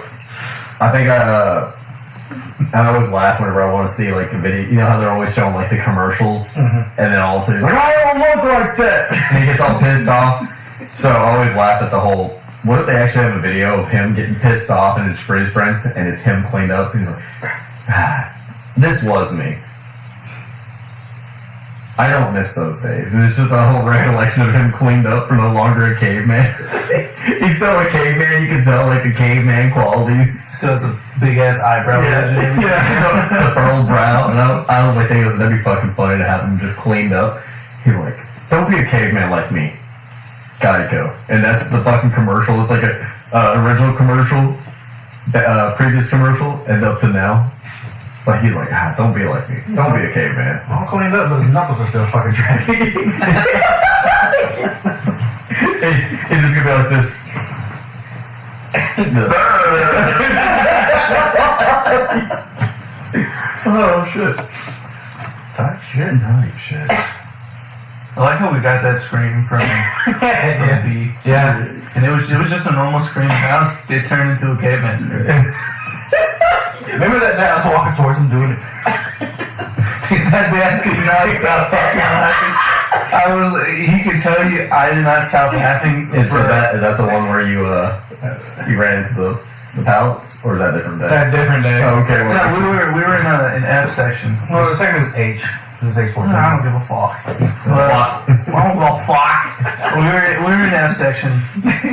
I think I always laugh whenever I want to see like a video. You know how they're always showing like the commercials, and then all of a sudden he's like, "I don't look like that," and he gets all pissed off. So I always laugh at the whole. What if they actually have a video of him getting pissed off and it's for his friends, and it's him cleaned up, and he's like, "This was me." I don't miss those days. And it's just a whole recollection of him cleaned up for no longer a caveman. He's still a caveman. You can tell like the caveman qualities. Still has a big ass eyebrow. Yeah, the furrowed brow. And I was like, that'd be fucking funny to have him just cleaned up. He's like, don't be a caveman like me. Geico. And that's the fucking commercial. It's like a original commercial, previous commercial, and up to now. Like, he's like, don't be like me. Don't be a caveman. All cleaned up, but his knuckles are still fucking dry. He's just gonna be like this. Oh, shit. Type shit. I like how we got that scream from B. Yeah. And it was just a normal scream. Now it turned into a caveman scream. Remember that day I was walking towards him doing it? Dude, that man could not stop fucking laughing. He could tell you I did not stop laughing. Is that the one where you ran into the pallets, or is that a different day? That different day. Oh, okay. No, we were in an F section. Well, the second was H. This is H14. I don't give a fuck. I don't give a fuck. We were in F section,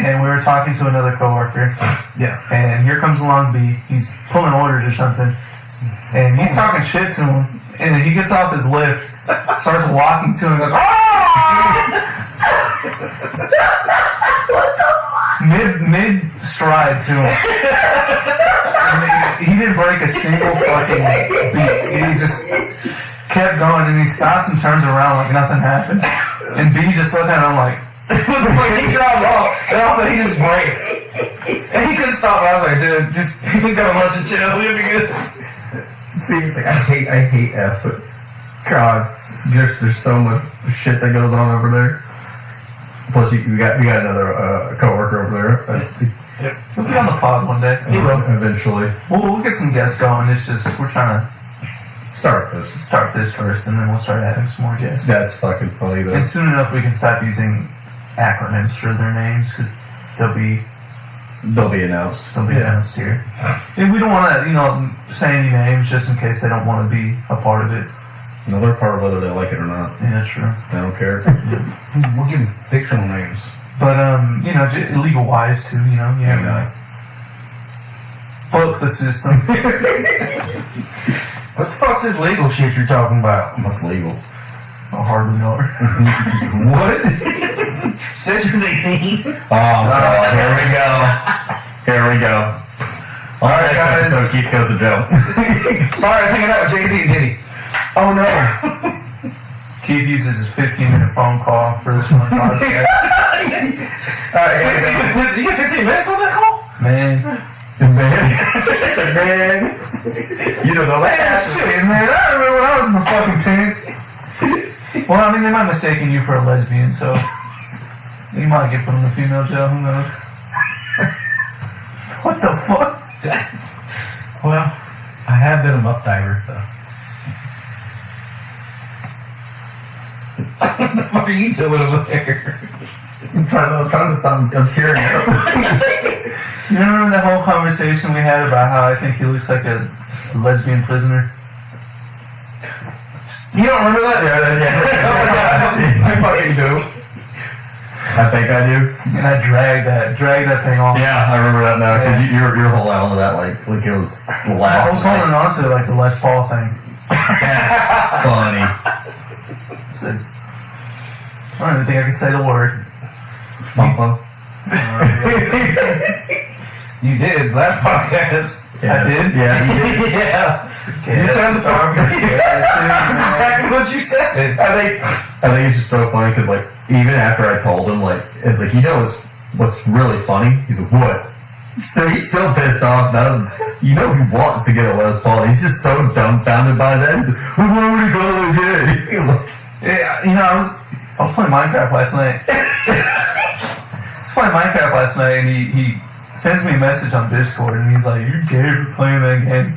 and we were talking to another coworker. Yeah. And here comes along B. He's pulling orders or something, and he's talking shit to him. And then he gets off his lift, starts walking to him, and goes, "Ah!" Mid stride to him. He didn't break a single fucking beat. He just kept going, and he stops and turns around like nothing happened. And B's just looking at him like, he dropped off, and also he just breaks. And he couldn't stop. I was like, dude, just we got a bunch of chill. It'll be good. See, it's like I hate F, but God, there's so much shit that goes on over there. Plus, we got another coworker over there. he'll be on the pod one day. He will eventually. We'll get some guests going. It's just we're trying to Start this first, and then we'll start adding some more guests. That's fucking funny though. And soon enough, we can stop using acronyms for their names because they'll be announced. announced here. And we don't want to, say any names just in case they don't want to be a part of it. No, they're part of whether they like it or not. Yeah, true. I don't care. We'll give him fictional names. But legal wise too. You know, like fuck the system. What the fuck's this legal shit you're talking about? What's legal? I hardly know her. What? Since she was 18. Oh, here we go. Here we go. All right, guys. So Keith goes to jail. Sorry, I was hanging out with Jay-Z and Diddy. Oh no. Keith uses his 15-minute phone call for this one podcast. Alright, 15 minutes. You get 15 minutes on that call? Man. It's a man. You don't know that. Shit, man. I remember when I was in the fucking pen. Well, I mean, they might mistaken you for a lesbian, so you might get put in a female jail. Who knows? What the fuck? Well, I have been a muff diver, though. What the fuck are you doing over there? I'm trying to stop. I'm tearing up. You remember that whole conversation we had about how I think he looks like a lesbian prisoner? You don't remember that? Yeah. I fucking do. I think I do. And I dragged that thing off. Yeah, I remember that now because you're holding on to that like it was the last. I was holding on to it like the Les Paul thing. That's funny. I don't even think I can say the word. Bumpa. You did last podcast. I did? Yeah, you did. Yeah. Okay, You tell the story. That's That's exactly what you said. I think it's just so funny because like even after I told him like it's like what's really funny. He's like what? So he's still pissed off. He wants to get a Les Paul. He's just so dumbfounded by that. He's like, well, why would he go again? Yeah, I was playing Minecraft last night. And he sends me a message on Discord, and he's like, "You're gay for playing that game."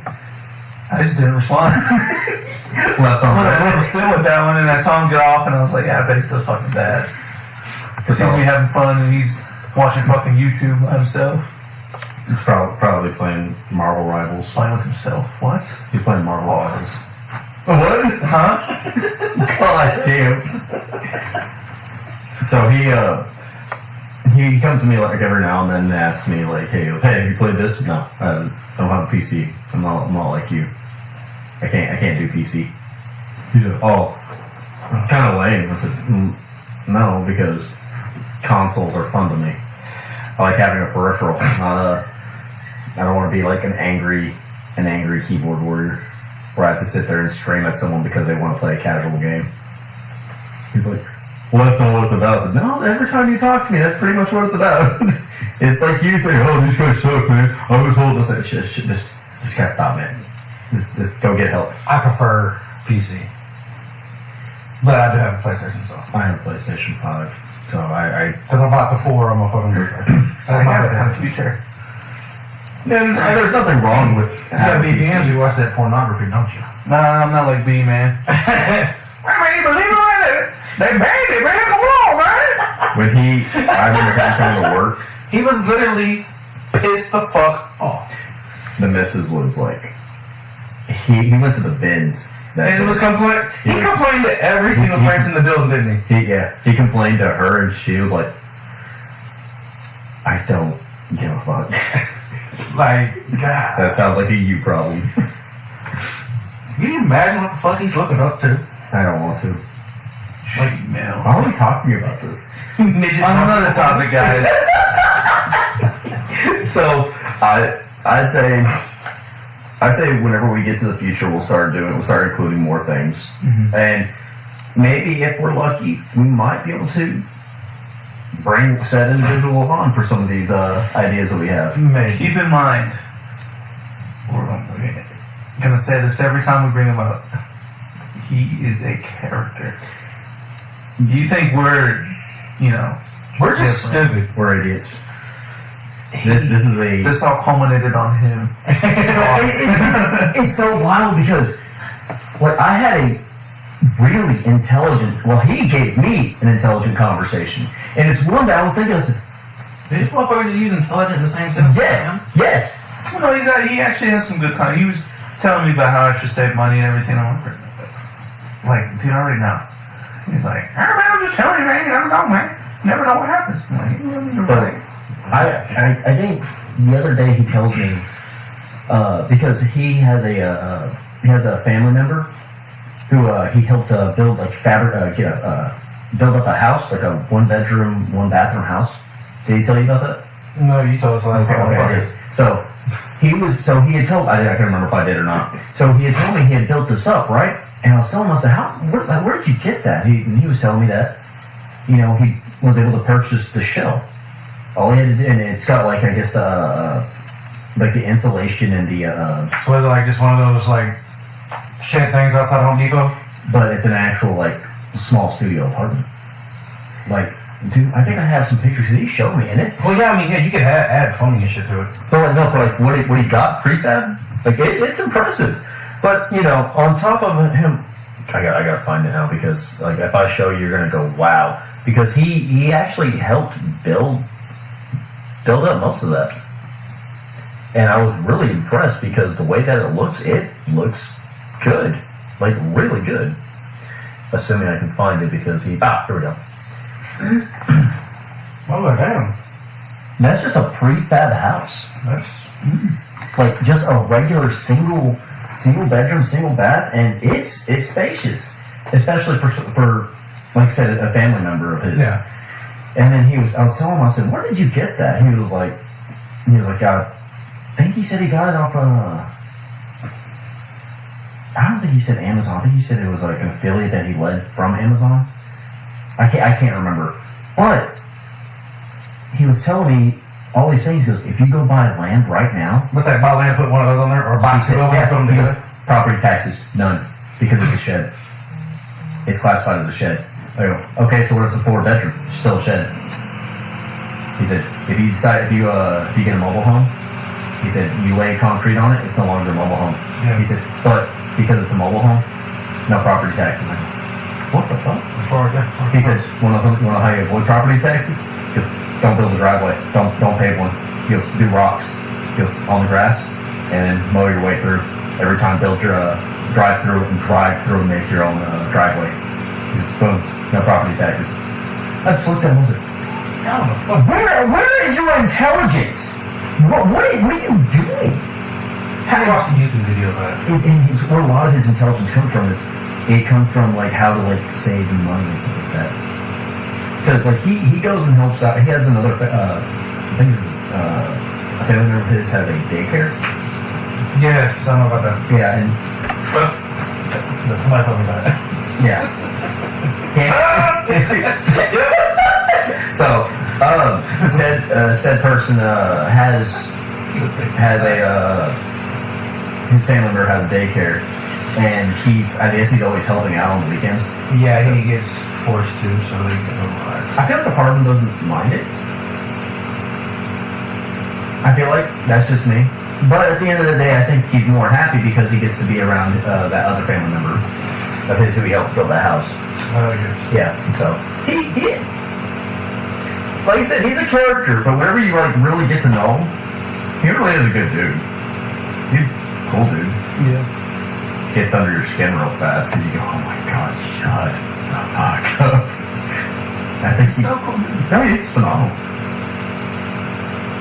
I just didn't respond. Left on I red. let him sit with that one, and I saw him get off, and I was like, "Yeah, I bet he feels fucking bad." He sees me having fun, and he's watching fucking YouTube by himself. He's probably playing Marvel Rivals. Playing with himself. What? He's playing Marvel Rivals. What? Huh? God damn. So he comes to me like every now and then and asks me like, hey, have you played this? No, I don't have a PC. I'm not like you. I can't do PC. He's like, oh, it's kind of lame. I said, no, because consoles are fun to me. I like having a peripheral. I don't want to be like an angry keyboard warrior where I have to sit there and scream at someone because they want to play a casual game. He's like, well, that's not what it's about. I said, no, every time you talk to me, that's pretty much what it's about. It's like you saying, oh, these guys suck, man. I was told this. Just can't stop, man. Just go get help. I prefer PC. But I do have a PlayStation, so. I have a PlayStation 5, so Because I bought the 4 on my fucking I got a computer. there's nothing wrong with You got having a PC. VPNs, you watch that pornography, don't you? Nah, I'm not like B, man. I mean, believe it or not, they banged it, man. Come on, man. When I remember him coming to work, He was literally pissed the fuck off. the missus was like, he went to the bins. And it was he complained to every single person in the building, didn't he? He complained to her, and she was like, I don't give a fuck. Like, God. That sounds like a you problem. Can you imagine what the fuck he's looking up to? I don't want to. Like email. Why are we talking about this? Midget On another topic, guys. So I'd say whenever we get to the future, we'll start including more things, and maybe if we're lucky, we might be able to bring said individual on for some of these ideas that we have. Maybe. Keep in mind, we're gonna say this every time we bring him up. He is a character. You think we're We're just different. stupid. We're idiots. This all culminated on him. it's so wild because like I had a really intelligent. Well, he gave me an intelligent conversation, and it's one that I was thinking. I said, These motherfuckers use intelligent in the same sentence. yes. No, he actually has some good content. He was telling me about how I should save money and everything. I'm like, dude, I already know. He's like, I'm just telling you, man. You never know, man. You never know what happens. I'm like, you're So right. I think the other day he tells me because he has a family member who he helped build like build up a house, like a 1-bedroom 1-bathroom house. Did he tell you about that? No, you told us last time. Okay. So he had told I can't remember if I did or not. So he had told me he had built this up, right? And I was telling him, I said, where did you get that? And he was telling me that, he was able to purchase the shell. All he had to do, and it's got like, I guess like the insulation and the, So was it like just one of those like shed things outside Home Depot? but it's an actual like small studio apartment. Like, dude, I think I have some pictures that he showed me, and it's, Well, yeah, I mean, yeah, you could add plumbing and shit to it. but like, no, for like what he got prefab, like it's impressive. But on top of him, I gotta find it now because like if I show you, you're gonna go wow, because he actually helped build up most of that, and I was really impressed because the way that it looks good, like really good. Assuming I can find it because here we go. Oh, damn. That's just a prefab house. That's Like just a regular single bedroom, single bath, and it's spacious, especially for like I said, a family member of his. yeah. And then I was telling him, I said, where did you get that? He was like, I think he said he got it off I don't think he said Amazon. I think he said it was like an affiliate that he led from Amazon. I can't remember, but he was telling me all these things. He goes, if you go buy land right now, What's that? Buy land, put one of those on there, or buy he said, two of them, put them he together. goes, property taxes, none, because it's a shed. It's classified as a shed. I go, okay, so what if it's a 4-bedroom? It's still a shed. He said, if you get a mobile home, he said, you lay concrete on it, it's no longer a mobile home. Yeah. He said, but because it's a mobile home, no property taxes. I go, what the fuck? He said, want to know how you avoid property taxes? He goes, don't build a driveway. Don't pave one. He goes, do rocks. He goes, on the grass, and then mow your way through. Every time build your drive through and make your own driveway. He says, boom, no property taxes. I just looked at him and said, How the fuck? where is your intelligence? What are you doing? I watched a YouTube video about it. Where a lot of his intelligence comes from is it comes from like how to like save money and stuff like that. Because like he goes and helps out. He has another I think it's, a family member of his has a daycare. Yes, I know about that. Yeah, and Somebody told me about it. yeah. So said person has his family member has a daycare, and I guess he's always helping out on the weekends. Yeah, he gets forced to, so they can relax. I feel like a part of him doesn't mind it. I feel like that's just me. But at the end of the day, I think he's more happy because he gets to be around that other family member of his who he helped build that house. Yeah, so he like I said, he's a character, but whenever you like really get to know him, he really is a good dude. He's a cool dude. Yeah. Gets under your skin real fast because you go, oh my god, shut the fuck up. I think he's so cool. No, he's phenomenal.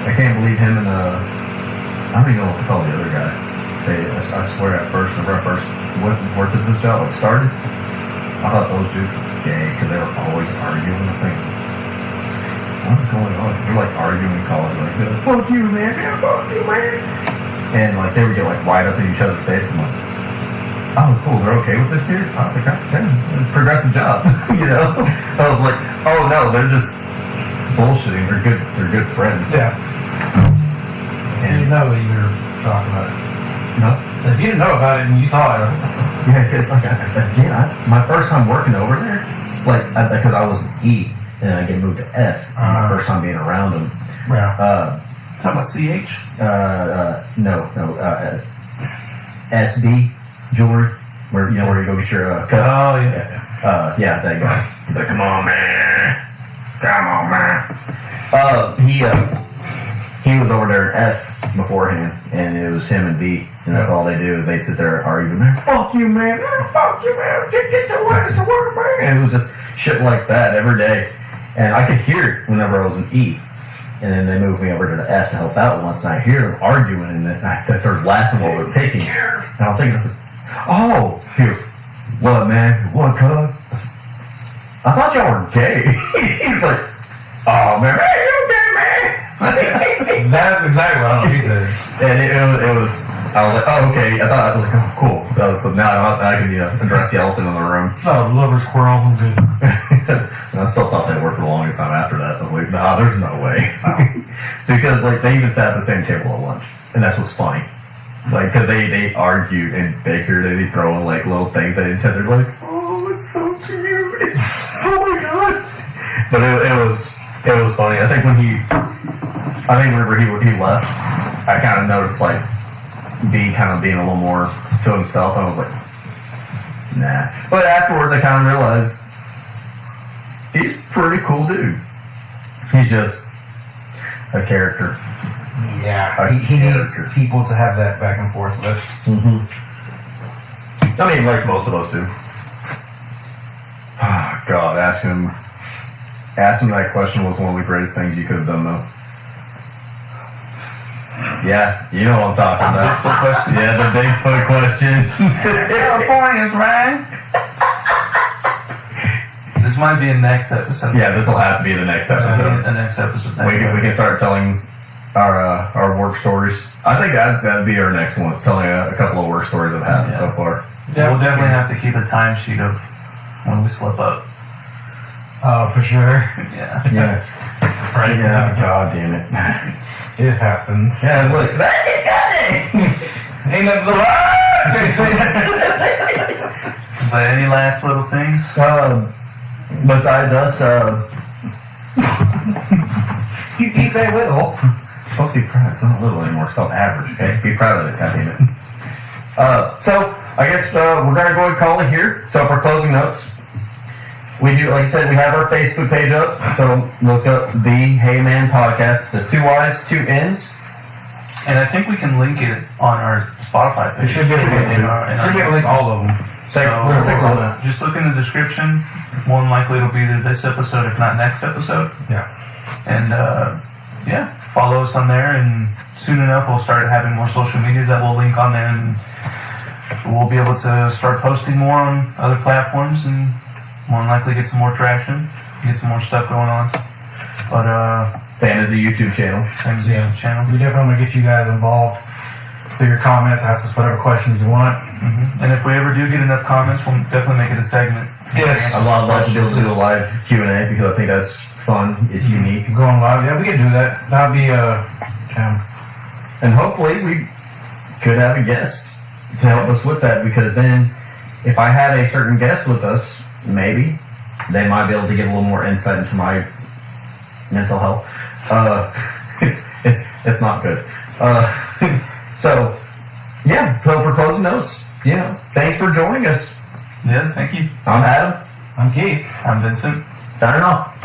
I can't believe him and I don't even know what to call the other guy. I swear at first, whenever I first worked at this job, started, I thought those dudes were gay because they were always arguing. I was thinking, what's going on? So they're like arguing in college, like, fuck you, man, yeah, fuck you, man. And like they would get like right up in each other's face and like, oh, cool, they're okay with this here? I was like, yeah, progressive job, you know? I was like, oh no, they're just bullshitting. They're good friends. Yeah. And you know that you were shocked about it. No? If you didn't know about it and you saw it, Yeah, because like my first time working over there, like because I was an E and I get moved to F. My first time being around them. yeah. Talking about CH? No, SB jewelry, where you go get your cut. Oh yeah. Yeah, that guy. He's like, come on, man. He was over there at F beforehand, and it was him and V, and that's all they do is they'd sit there and argue, man, fuck you, man, fuck you, man, get your ass to work, man. And it was just shit like that every day, and I could hear it whenever I was an E, and then they moved me over to the F to help out once, and I hear them arguing, and then I started laughing while we were picking, and I was thinking, oh, he goes, what, man, what, cuz? I thought y'all were gay. He's like, oh, man, you okay, man? That's exactly what he said. And it was, I was like, oh, okay. I was like, oh, cool. So now I can address the elephant in the room. Oh, lover squirrel, I'm good. And I still thought they'd work for the longest time after that. I was like, nah, there's no way. Because like they even sat at the same table at lunch, and that's what's funny. Like, because they argued and bickered, and they throw in like little things at each other, like, oh, it's so cute. Oh my god. But it was funny. I think whenever he left, I kind of noticed like B kind of being a little more to himself, and I was like, nah. But afterwards, I kind of realized he's a pretty cool dude. He's just a character. Yeah, he needs people to have that back and forth with. Mm-hmm. I mean, like most of us do. Oh, God, asking him that question was one of the greatest things you could have done, though. Yeah, you know what I'm talking about. Bigfoot question. Yeah, the Bigfoot question. California's right. This might be a next episode. Yeah, this will have to be the next episode. The next episode. We can start telling our work stories. I think that'd be our next one. Is telling a couple of work stories that have happened so far. Yeah, we'll definitely have to keep a timesheet of when we slip up. Oh, for sure. Yeah. Yeah. Right. Yeah. God damn it. It happens. Yeah. Look. Ain't nothing But any last little things? Besides us, he said little. You're supposed to be proud. It's not little anymore. It's called average. Okay. Be proud of it. God damn it. So I guess we're gonna go and call it here. So for closing notes. We do, like I said, we have our Facebook page up, so look up the Hey Man Podcast. There's 2 Y's, 2 N's. And I think we can link it on our Spotify page. It should be able to link all of them. So we'll take a look. Just look in the description. More than likely it'll be either this episode, if not next episode. Yeah. And follow us on there, and soon enough we'll start having more social medias that we'll link on there, and we'll be able to start posting more on other platforms, and more than likely get some more traction, get some more stuff going on. But same as the YouTube channel. YouTube channel. We definitely want to get you guys involved through your comments. Ask us whatever questions you want. Mm-hmm. And if we ever do get enough comments, we'll definitely make it a segment. Yes. I'd love to be able to do a live Q&A because I think that's fun. It's unique. Going live, yeah, we can do that. That'd be and hopefully we could have a guest to help us with that, because then if I had a certain guest with us, maybe they might be able to give a little more insight into my mental health. It's not good. So yeah. So for closing notes, thanks for joining us. Yeah, thank you. I'm Adam. I'm Keith. I'm Vincent. Signing off.